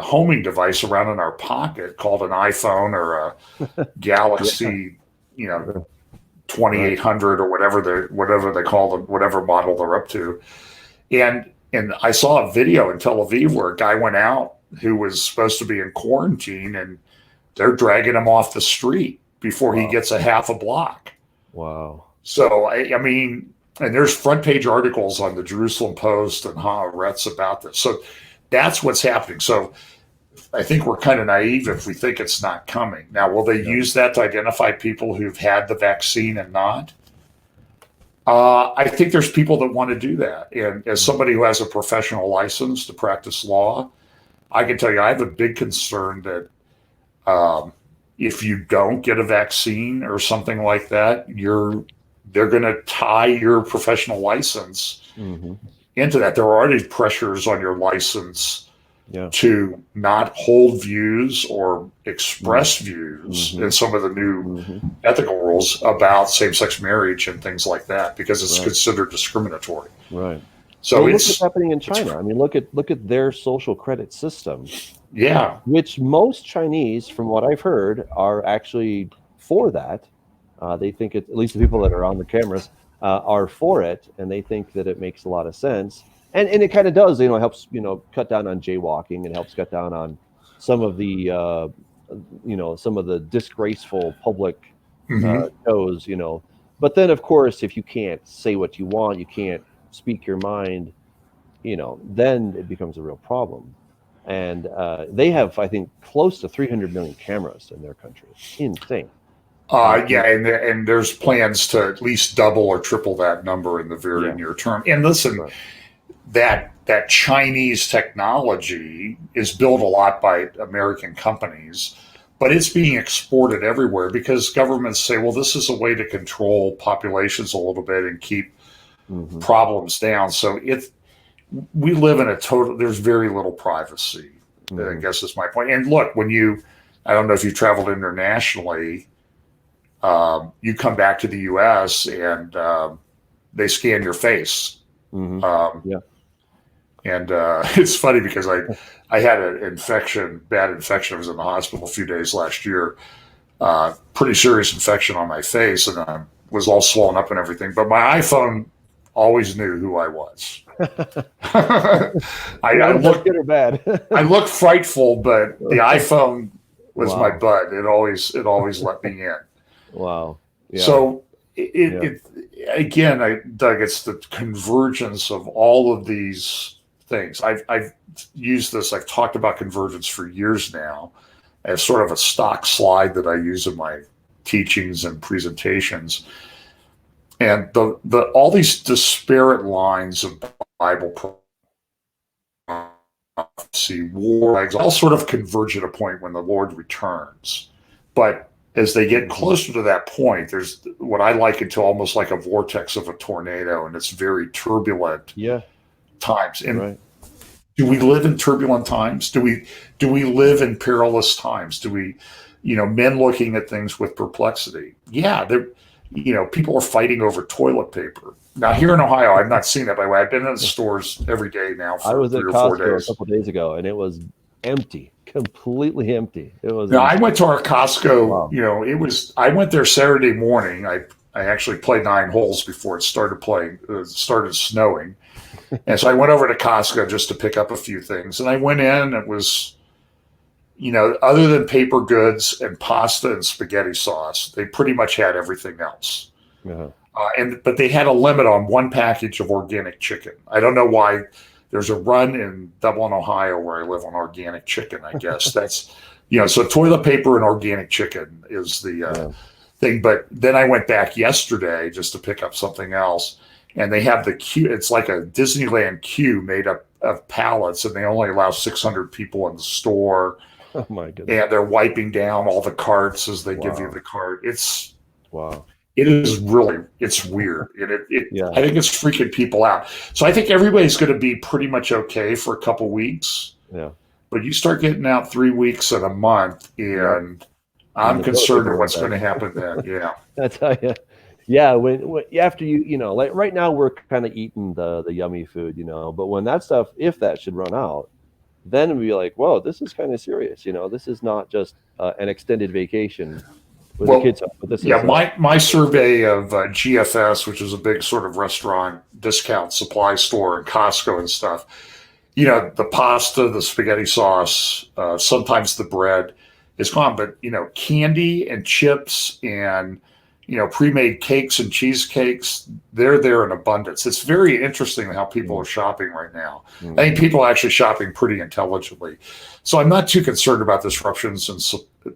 homing device around in our pocket called an iPhone or a Galaxy, 2800 or whatever they call them, whatever model they're up to. And I saw a video in Tel Aviv where a guy went out who was supposed to be in quarantine, and they're dragging him off the street before he gets a half a block. Wow. So, I mean, and there's front page articles on the Jerusalem Post and Haaretz about this. So that's what's happening. So I think we're kind of naive if we think it's not coming. Now, will they use that to identify people who've had the vaccine and not? I think there's people that want to do that. And as somebody who has a professional license to practice law, I can tell you I have a big concern that if you don't get a vaccine or something like that, they're going to tie your professional license into that. There are already pressures on your license to not hold views or express views in some of the new ethical rules about same-sex marriage and things like that, because it's considered discriminatory. Right. So look what's happening in China. I mean, look at their social credit system. Yeah. Which most Chinese, from what I've heard, are actually for that. They think at least the people that are on the cameras are for it, and they think that it makes a lot of sense. And it kind of does, it helps, cut down on jaywalking, and helps cut down on some of the, some of the disgraceful public shows, But then, of course, if you can't say what you want, you can't speak your mind, then it becomes a real problem. And they have, I think, close to 300 million cameras in their country. Insane. And there's plans to at least double or triple that number in the very near term. And listen, that Chinese technology is built a lot by American companies, but it's being exported everywhere because governments say, well, this is a way to control populations a little bit and keep problems down. So we live in there's very little privacy, I guess is my point. And look, I don't know if you traveled internationally, you come back to the US and they scan your face. And it's funny because I had an bad infection. I was in the hospital a few days last year, pretty serious infection on my face, and I was all swollen up and everything. But my iPhone always knew who I was. I looked good or bad. I looked frightful, but the iPhone was my bud. It always let me in. Wow. Yeah. So Doug, it's the convergence of all of these things. I've used this. I've talked about convergence for years now as sort of a stock slide that I use in my teachings and presentations. And all these disparate lines of Bible prophecy, war, all sort of converge at a point when the Lord returns. But as they get closer to that point, there's what I liken to almost like a vortex of a tornado, and it's very turbulent times. And do we live in turbulent times? Do we live in perilous times? Do we, men looking at things with perplexity? Yeah, people are fighting over toilet paper. Now, here in Ohio, I've not seen that, by the way. I've been in the stores every day now for 3 or 4 days. I was at Costco a couple of days ago, and it was empty, completely empty. It was. Now, I went to our Costco, I went there Saturday morning. I actually played 9 holes before it started snowing. And so I went over to Costco just to pick up a few things. And I went in, it was, other than paper goods and pasta and spaghetti sauce, they pretty much had everything else. But they had a limit on one package of organic chicken. I don't know why. There's a run in Dublin, Ohio, where I live, on organic chicken. I guess that's, so toilet paper and organic chicken is the thing. But then I went back yesterday just to pick up something else, and they have the queue. It's like a Disneyland queue made up of pallets, and they only allow 600 people in the store. Oh my goodness! And they're wiping down all the carts as they give you the cart. Wow. It is really, it's weird. And Yeah. I think it's freaking people out. So I think everybody's going to be pretty much okay for a couple weeks. Yeah. But you start getting out 3 weeks and a month, and I'm concerned with what's going to happen then. Yeah. I tell you. Yeah. When after like right now we're kind of eating the yummy food, but when that stuff, if that should run out, then it'd be like, whoa, this is kind of serious. This is not just an extended vacation with the kids. But this is my survey of GFS, which is a big sort of restaurant discount supply store, and Costco and stuff. The pasta, the spaghetti sauce, sometimes the bread is gone, but candy and chips and pre-made cakes and cheesecakes, they're there in abundance. It's very interesting how people are shopping right now. I think people are actually shopping pretty intelligently. So I'm not too concerned about disruptions in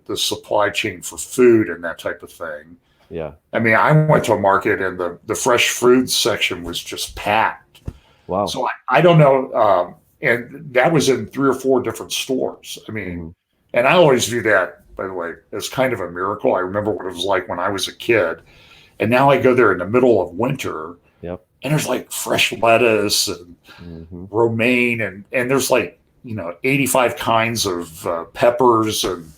the supply chain for food and that type of thing. Yeah. I mean, I went to a market and the fresh foods section was just packed. Wow. So I don't know. And that was in 3 or 4 different stores. I mean, and I always view that, by the way, as kind of a miracle. I remember what it was like when I was a kid. And now I go there in the middle of winter. Yep. And there's like fresh lettuce and romaine. And there's like, 85 kinds of peppers. And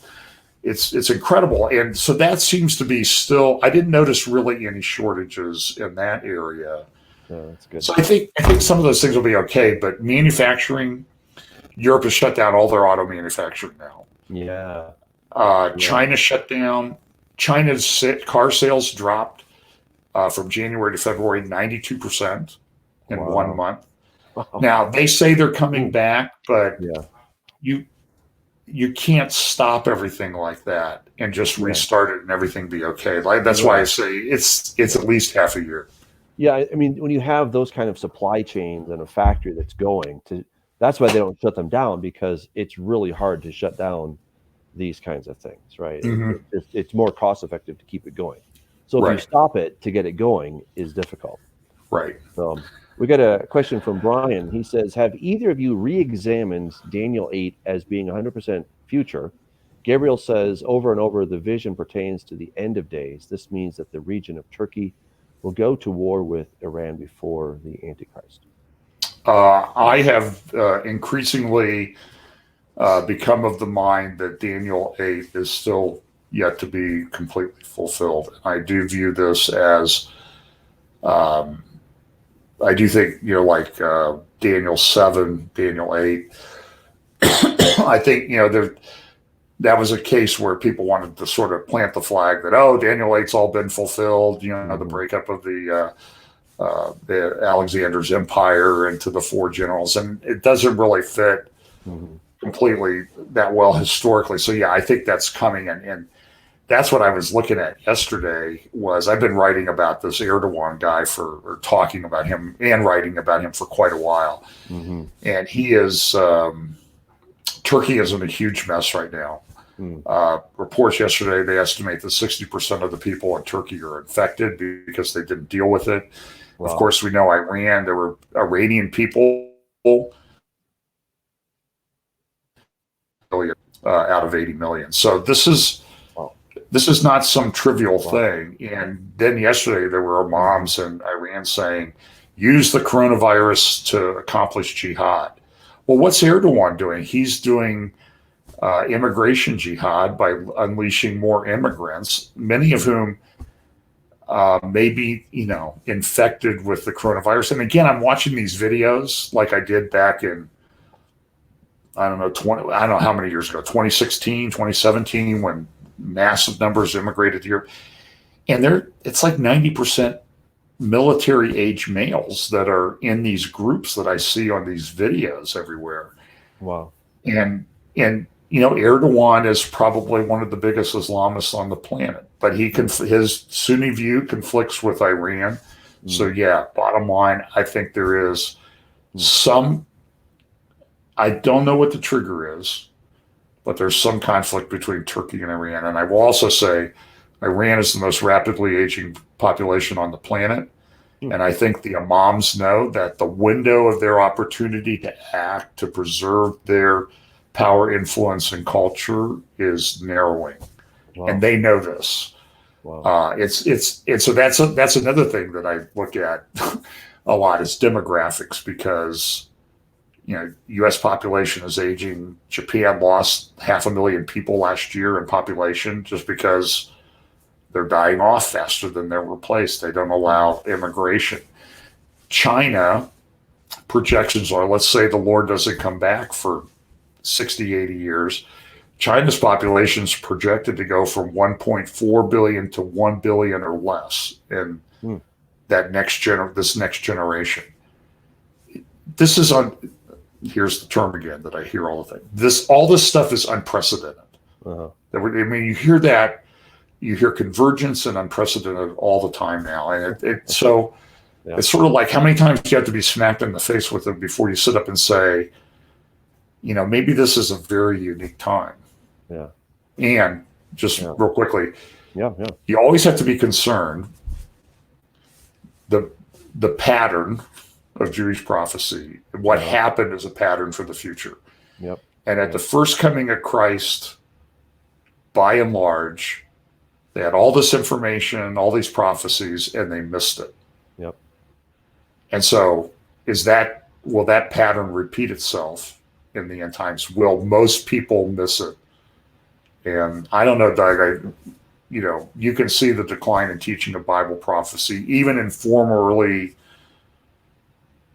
it's incredible. And so that seems to be still, I didn't notice really any shortages in that area. Yeah, that's good. So I think some of those things will be okay. But manufacturing, Europe has shut down all their auto manufacturing now. Yeah. China shut down. China's car sales dropped from January to February 92% in 1 month. Wow. Now they say they're coming back, but you can't stop everything like that and just restart it and everything be okay. Like that's why I say it's at least half a year. Yeah, I mean, when you have those kind of supply chains and a factory that's that's why they don't shut them down, because it's really hard to shut down these kinds of things, right? It's more cost effective to keep it going. So if you stop it to get it going is difficult. Right. So we got a question from Brian. He says, have either of you re-examined Daniel 8 as being 100% future? Gabriel says over and over, the vision pertains to the end of days. This means that the region of Turkey will go to war with Iran before the Antichrist. I have increasingly become of the mind that Daniel 8 is still yet to be completely fulfilled. I do view this as, I do think, like Daniel 7, Daniel 8. I think, that was a case where people wanted to sort of plant the flag that, Daniel 8's all been fulfilled, the breakup of the Alexander's empire into the 4 generals. And it doesn't really fit completely that well historically. So yeah, I think that's coming. And that's what I was looking at yesterday was I've been writing about this Erdogan guy or talking about him and writing about him for quite a while. And he is, Turkey is in a huge mess right now. Reports yesterday, they estimate that 60% of the people in Turkey are infected because they didn't deal with it. Wow. Of course, we know Iran, there were Iranian people out of 80 million. So this is not some trivial thing. And then yesterday there were imams in Iran saying, use the coronavirus to accomplish jihad. Well, what's Erdogan doing? He's doing immigration jihad by unleashing more immigrants, many of whom may be, infected with the coronavirus. And again, I'm watching these videos like I did back in, I don't know how many years ago, 2016, 2017, when massive numbers immigrated to Europe. And it's like 90% military age males that are in these groups that I see on these videos everywhere. Wow. And Erdogan is probably one of the biggest Islamists on the planet, but his Sunni view conflicts with Iran. So yeah, bottom line, I think there is some, I don't know what the trigger is, but there's some conflict between Turkey and Iran. And I will also say Iran is the most rapidly aging population on the planet. And I think the imams know that the window of their opportunity to act, to preserve their power, influence, and culture is narrowing. Wow. And they know this. Wow. So that's another thing that I look at a lot is demographics, because U.S. population is aging. Japan lost 500,000 people last year in population just because they're dying off faster than they're replaced. They don't allow immigration. China, projections are, let's say the Lord doesn't come back for 60, 80 years. China's population is projected to go from 1.4 billion to 1 billion or less in this next generation. This is here's the term again that I hear all the time. All this stuff is unprecedented. I mean, you hear that, you hear convergence and unprecedented all the time now. And it's sort of like, how many times do you have to be smacked in the face with it before you sit up and say, maybe this is a very unique time. Yeah. And just real quickly, you always have to be concerned the pattern of Jewish prophecy, what happened is a pattern for the future. Yep. And at the first coming of Christ, by and large, they had all this information, all these prophecies, and they missed it. Yep. And so will that pattern repeat itself in the end times? Will most people miss it? And I don't know, Doug, you can see the decline in teaching of Bible prophecy, even in formerly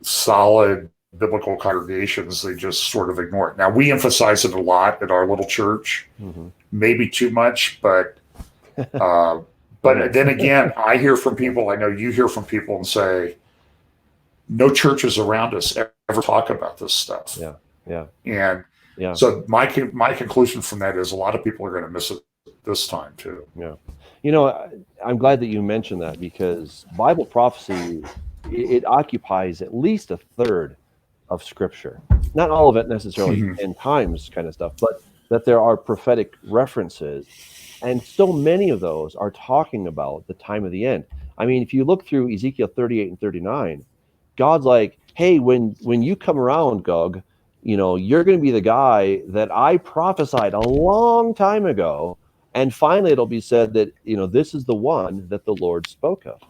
solid biblical congregations. They just sort of ignore it. Now, we emphasize it a lot at our little church, maybe too much, but then again, I hear from people, I know you hear from people and say, no churches around us ever talk about this stuff. And so my conclusion from that is a lot of people are going to miss it this time too. I'm glad that you mentioned that, because Bible prophecy, it occupies at least a third of Scripture. Not all of it necessarily end times kind of stuff, but that there are prophetic references. And so many of those are talking about the time of the end. I mean, if you look through Ezekiel 38 and 39, God's like, hey, when you come around, Gog, you're going to be the guy that I prophesied a long time ago. And finally, it'll be said that, this is the one that the Lord spoke of.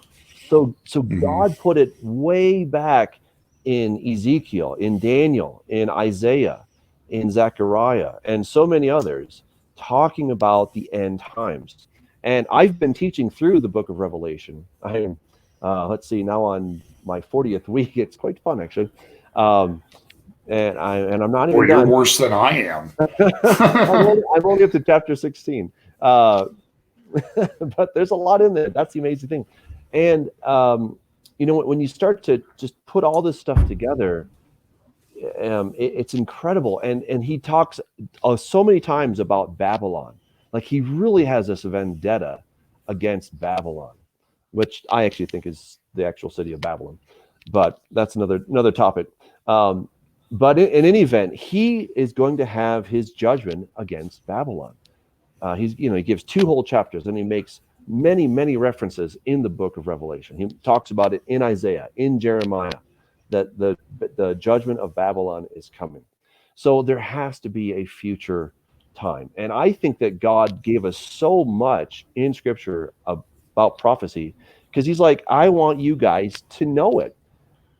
So God put it way back in Ezekiel, in Daniel, in Isaiah, in Zechariah, and so many others, talking about the end times. And I've been teaching through the book of Revelation. I am, let's see, now on my 40th week. It's quite fun, actually. And I'm not even done. You're worse than I am. I'm only up to chapter 16. But there's a lot in there. That's the amazing thing. And, when you start to just put all this stuff together, it's incredible. And he talks so many times about Babylon. Like, he really has this vendetta against Babylon, which I actually think is the actual city of Babylon. But that's another topic. But in any event, he is going to have his judgment against Babylon. He gives 2 whole chapters, and he makes many, many references in the book of Revelation. He talks about it in Isaiah, in Jeremiah, that the judgment of Babylon is coming. So there has to be a future time. And I think that God gave us so much in Scripture about prophecy, because he's like, I want you guys to know it.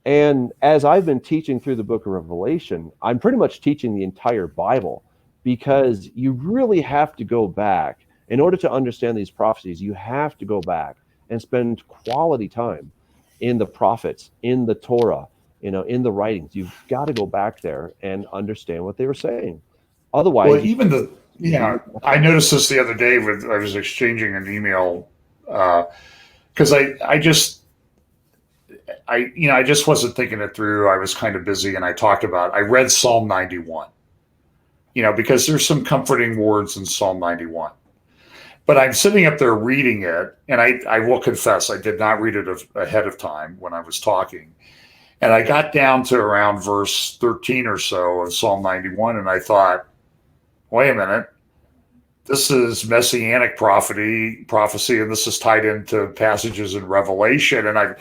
And as I've been teaching through the book of Revelation, I'm pretty much teaching the entire Bible, because you really have to go back. In order to understand these prophecies, you have to go back and spend quality time in the prophets, in the Torah, in the writings. You've got to go back there and understand what they were saying. Otherwise, I noticed this the other day. I was exchanging an email because I just wasn't thinking it through. I was kind of busy, and I read Psalm 91. because there's some comforting words in Psalm 91. But I'm sitting up there reading it, and I will confess, I did not read it ahead of time when I was talking. And I got down to around verse 13 or so of Psalm 91, and I thought, wait a minute, this is messianic prophecy, and this is tied into passages in Revelation. And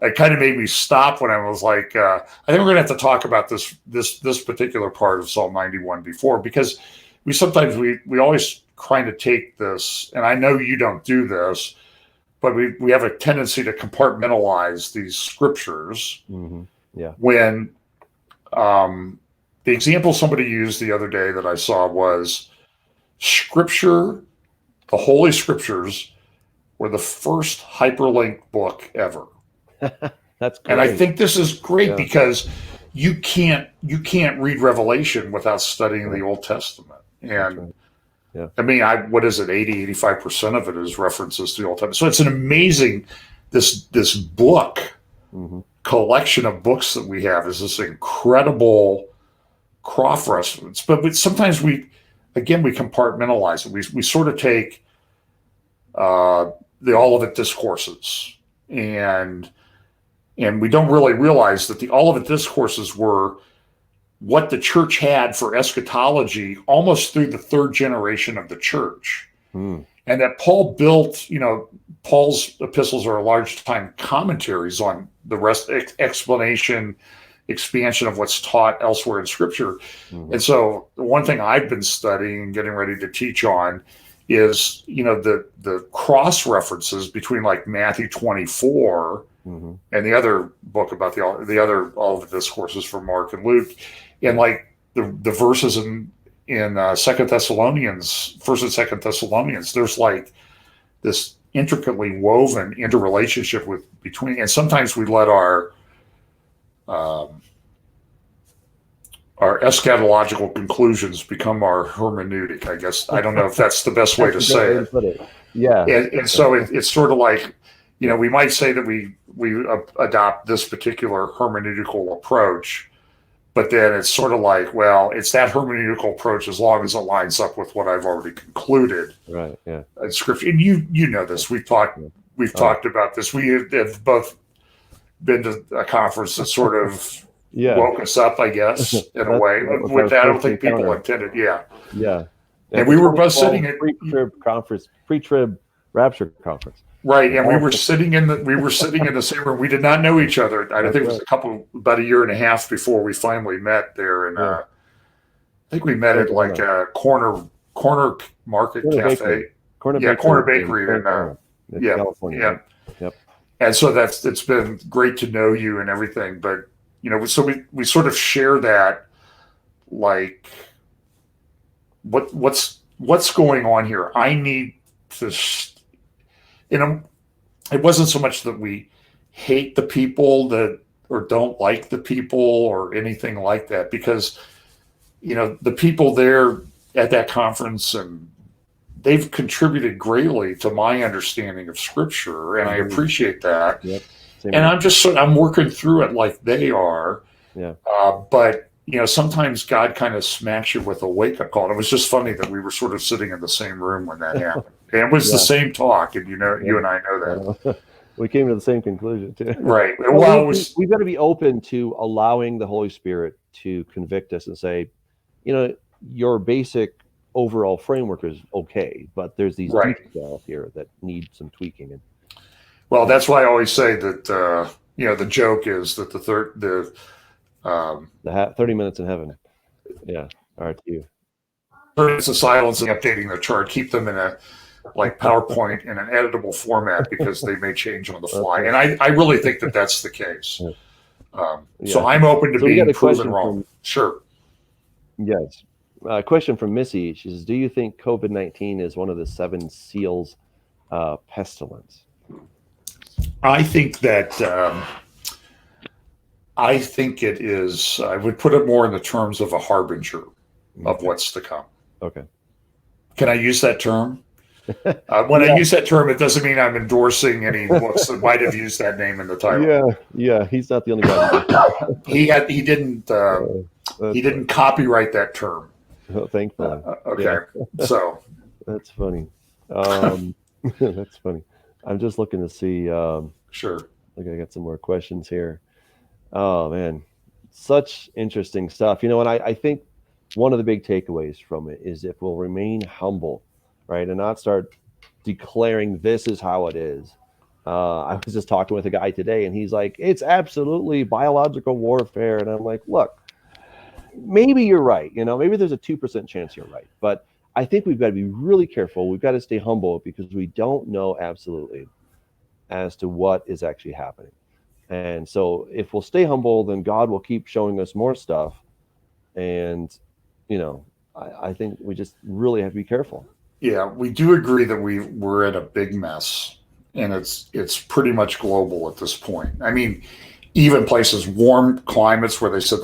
it kind of made me stop when I was like, I think we're going to have to talk about this particular part of Psalm 91 before, because we always kind of take this, and I know you don't do this, but we have a tendency to compartmentalize these scriptures. Mm-hmm. Yeah. When the example somebody used the other day that I saw was Scripture, the Holy Scriptures were the first hyperlinked book ever. That's great. And I think this is great because you can't read Revelation without studying the Old Testament. And yeah. I mean, what is it? 85% of it is references to the Old Testament. So it's an amazing, this book collection of books that we have is this incredible cross-reference. But sometimes we compartmentalize it. We sort of take the Olivet Discourses, and we don't really realize that the Olivet Discourses were what the church had for eschatology almost through the third generation of the church. And that Paul built, Paul's epistles are large time commentaries on the rest, explanation, expansion of what's taught elsewhere in Scripture. And so the one thing I've been studying and getting ready to teach on is, the cross references between like Matthew 24 and the other book about the other Olivet Discourses from Mark and Luke, and like the verses in 2 Thessalonians, 1st and 2nd Thessalonians. There's like this intricately woven interrelationship between, and sometimes we let our eschatological conclusions become our hermeneutic. I guess I don't know if that's the best way to say it. Yeah, and so it's sort of like, we might say that we adopt this particular hermeneutical approach, but then it's sort of like, well, it's that hermeneutical approach as long as it lines up with what I've already concluded. Right. Yeah. In Scripture, and you know this. We've talked about this. We have both been to a conference that sort of woke us up, I guess, in a way. With that, I don't think people intended. Yeah. Yeah. And we were both sitting at pre-trib rapture conference. Right, and we were sitting in the same room. We did not know each other. I think it was about a year and a half before we finally met there, and I think we met at like a corner market cafe, corner bakery in California. Yep. And so it's been great to know you and everything. But so we sort of share that, like, what's going on here. I need to. It wasn't so much that we hate the people or don't like the people or anything like that, because, the people there at that conference, and they've contributed greatly to my understanding of Scripture, and I appreciate that. Yep. And I'm working through it like they are. Yeah. But sometimes God kind of smacks you with a wake-up call. And it was just funny that we were sort of sitting in the same room when that happened. And it was the same talk, and you and I know that. We came to the same conclusion too. Right. Well, we've got to be open to allowing the Holy Spirit to convict us and say, your basic overall framework is okay, but there's these details here that need some tweaking. Well, that's why I always say that the joke is that the 30 minutes in heaven. Yeah. All right, to you. 30 minutes of silence and updating the chart. Keep them in a like PowerPoint in an editable format, because they may change on the fly. And I really think that that's the case. So I'm open to being proven wrong. Sure. Yes. A question from Missy. She says, do you think COVID-19 is one of the 7 seals pestilence? I think that it is. I would put it more in the terms of a harbinger of what's to come. Okay. Can I use that term? When I use that term, it doesn't mean I'm endorsing any books that might have used that name in the title. Yeah. He's not the only guy. He didn't copyright that term. Oh, thankfully. Okay, so that's funny. That's funny. I'm just looking to see. sure. Look, I got some more questions here. Oh man, such interesting stuff. And I think one of the big takeaways from it is if we'll remain humble, right, and not start declaring this is how it is. I was just talking with a guy today, and he's like, "It's absolutely biological warfare," and I'm like, "Look, maybe you're right. Maybe there's a 2% chance you're right, but I think we've got to be really careful. We've got to stay humble because we don't know absolutely as to what is actually happening." And so if we'll stay humble, then God will keep showing us more stuff. And, I think we just really have to be careful. Yeah, we do agree that we're in a big mess, and it's pretty much global at this point. I mean, even places, warm climates where they said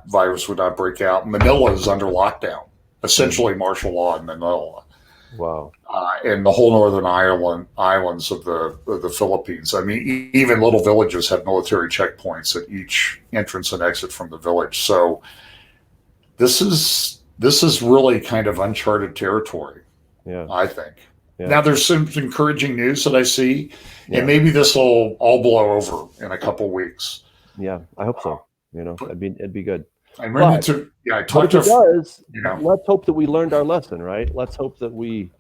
virus would not break out. Manila is under lockdown, essentially martial law in Manila. Wow. And the whole northern islands of the Philippines. I mean, even little villages have military checkpoints at each entrance and exit from the village. So this is really kind of uncharted territory. Yeah, I think. yeah. Now there's some encouraging news that I see, Yeah. and maybe this will all blow over in a couple weeks. Yeah, I hope so. It'd be good. I talked to. If it does, let's hope that we learned our lesson, right? Let's hope that we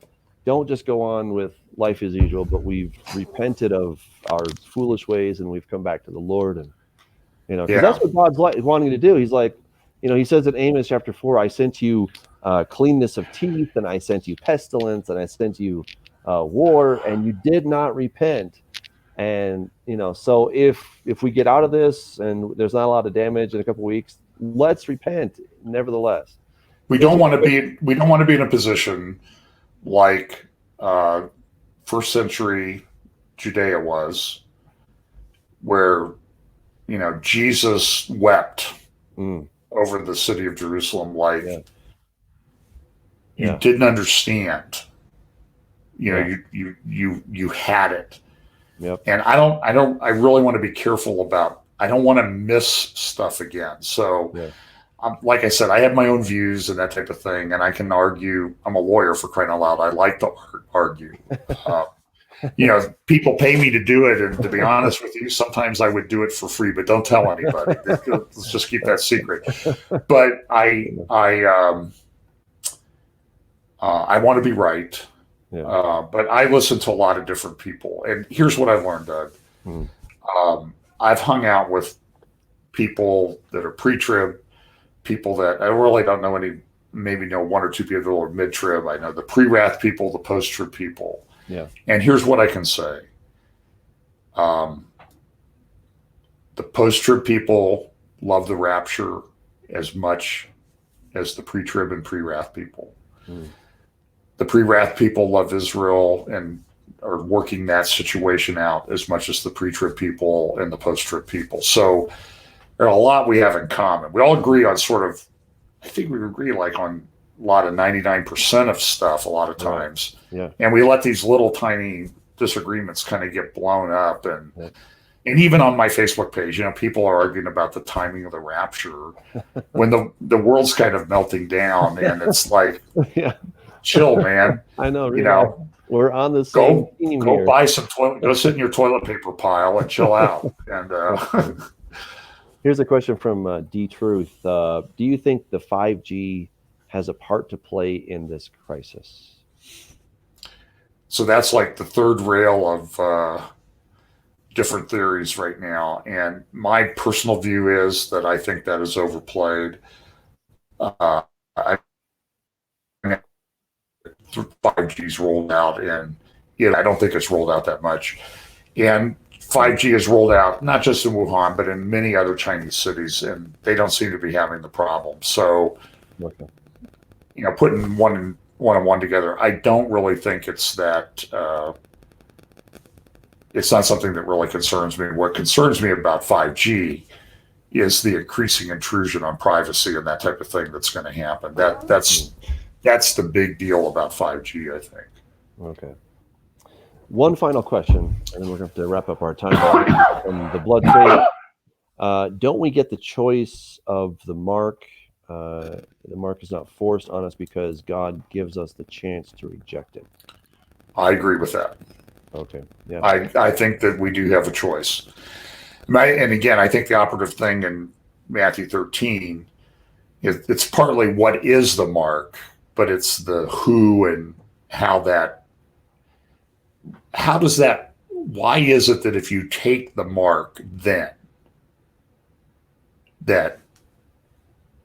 don't just go on with life as usual, but we've repented of our foolish ways and we've come back to the Lord. And because that's what God's wanting to do. He's like, he says in Amos chapter 4, I sent you cleanness of teeth, and I sent you pestilence, and I sent you war, and you did not repent. And so if we get out of this and there's not a lot of damage in a couple of weeks, let's repent. Nevertheless, we don't want to be in a position like first century Judea was, where Jesus wept over the city of Jerusalem, like you didn't understand. You had it. Yep. And I really want to be careful about, I don't want to miss stuff again. So, like I said, I have my own views and that type of thing, and I can argue. I'm a lawyer, for crying out loud. I like to argue. People pay me to do it, and to be honest with you, sometimes I would do it for free, but don't tell anybody. Let's just keep that secret. But I want to be right. Yeah. But I listen to a lot of different people. And here's what I've learned, Doug. I've hung out with people that are pre-trib, people that I really don't know any, maybe know one or two people that are mid-trib. I know the pre-wrath people, the post-trib people. Yeah. And here's what I can say. The post-trib people love the rapture as much as the pre-trib and pre-wrath people. The pre-wrath people love Israel and are working that situation out as much as the pre-trib people and the post-trib people. So there's a lot we have in common. We all agree on I think we agree like on a lot of 99% of stuff a lot of times. Yeah. And we let these little tiny disagreements kind of get blown up. And even on my Facebook page, people are arguing about the timing of the rapture when the world's kind of melting down, and it's like, chill, man. I know. Really, we're on the same team go here. Buy some go sit in your toilet paper pile and chill out. And here's a question from D Truth. Do you think the 5G has a part to play in this crisis? So that's like the third rail of different theories right now. And my personal view is that I think that is overplayed. 5G's rolled out, and I don't think it's rolled out that much. And 5G is rolled out not just in Wuhan, but in many other Chinese cities, and they don't seem to be having the problem. So, putting one and one together, I don't really think it's that. It's not something that really concerns me. What concerns me about 5G is the increasing intrusion on privacy and that type of thing that's going to happen. That's the big deal about 5G, I think. Okay. One final question, and then we're going to have to wrap up our time. From the Blood Faith, don't we get the choice of the mark The mark is not forced on us because God gives us the chance to reject it. I agree with that. Okay. Yeah. I think that we do have a choice. And again, I think the operative thing in Matthew 13 is it's partly what is the mark, but it's the who and why is it that if you take the mark, then that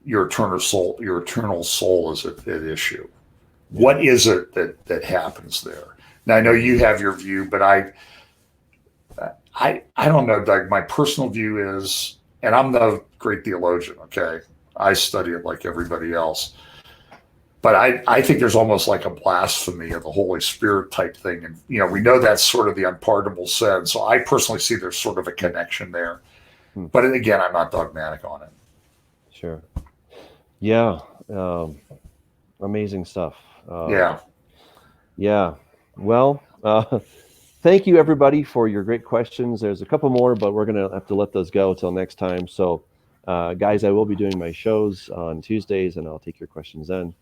your eternal soul is at issue? What is it that happens there? Now I know you have your view, but I don't know, Doug. My personal view is, and I'm no great theologian, okay? I study it like everybody else. But I think there's almost like a blasphemy of the Holy Spirit type thing. And, we know that's sort of the unpardonable sin. So I personally see there's sort of a connection there. But again, I'm not dogmatic on it. Sure. Yeah. Amazing stuff. Yeah. Yeah. Well, thank you, everybody, for your great questions. There's a couple more, but we're going to have to let those go till next time. So, guys, I will be doing my shows on Tuesdays, and I'll take your questions then.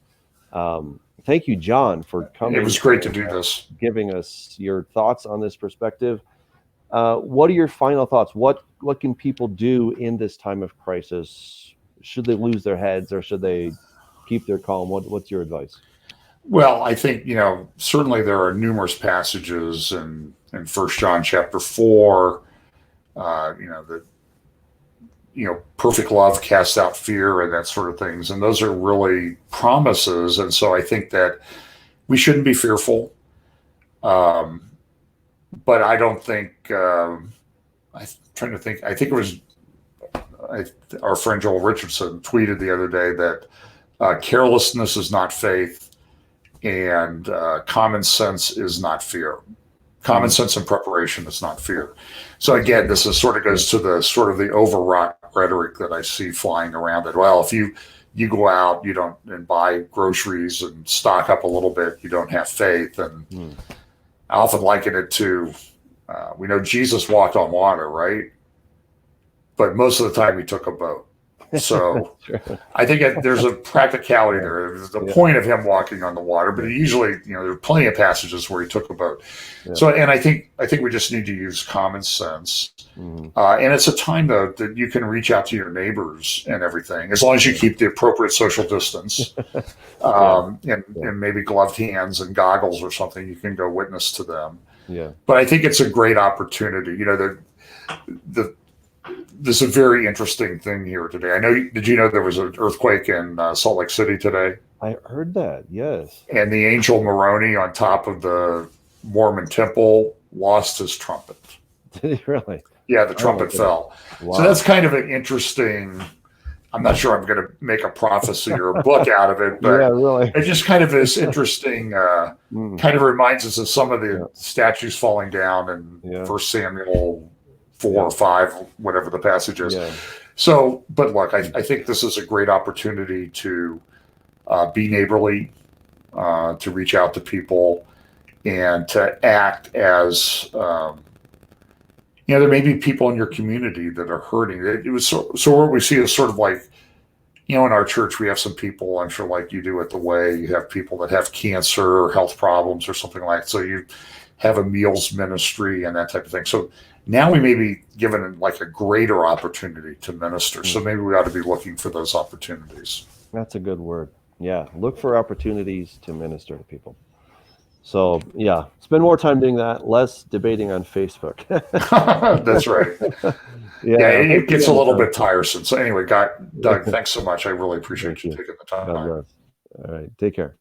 Thank you, John, for coming. It was great to do this. Giving us your thoughts on this perspective. What are your final thoughts? What can people do in this time of crisis? Should they lose their heads or should they keep their calm? What's your advice? Well, I think, certainly there are numerous passages in 1 John chapter 4, that, perfect love casts out fear and that sort of things. And those are really promises. And so I think that we shouldn't be fearful. But I don't think, I'm trying to think, I think it was our friend Joel Richardson tweeted the other day that carelessness is not faith and common sense is not fear. Common sense and preparation is not fear. So again, this is sort of goes to the sort of the overwrought rhetoric that I see flying around that, well, if you go out, you don't and buy groceries and stock up a little bit, you don't have faith. And I often liken it to, we know Jesus walked on water, right? But most of the time he took a boat. So I think there's a practicality there. There's the point of him walking on the water, but he usually, there are plenty of passages where he took a boat. Yeah. So, and I think we just need to use common sense. And it's a time though that you can reach out to your neighbors and everything, as long as you keep the appropriate social distance, and maybe gloved hands and goggles or something. You can go witness to them. Yeah. But I think it's a great opportunity. There's a very interesting thing here today. Did you know there was an earthquake in Salt Lake City today? I heard that, yes. And the angel Moroni on top of the Mormon temple lost his trumpet. Did he really? Yeah, the trumpet fell. Wow. So that's kind of an interesting, I'm not sure I'm going to make a prophecy or a book out of it, but really. It just kind of is interesting, kind of reminds us of some of the statues falling down in 1 Samuel 4 or 5, whatever the passage is. Yeah. So, but look, I think this is a great opportunity to be neighborly, to reach out to people, and to act as, there may be people in your community that are hurting. It was so what we see is sort of like, in our church, we have some people, I'm sure like you do at the Way, you have people that have cancer or health problems or something like that. So you have a meals ministry and that type of thing. So now we may be given like a greater opportunity to minister. So maybe we ought to be looking for those opportunities. That's a good word. Yeah. Look for opportunities to minister to people. So yeah, spend more time doing that, less debating on Facebook. That's right. It gets a little bit tiresome. So anyway, Doug, thanks so much. I really appreciate you taking the time. God bless. All right. Take care.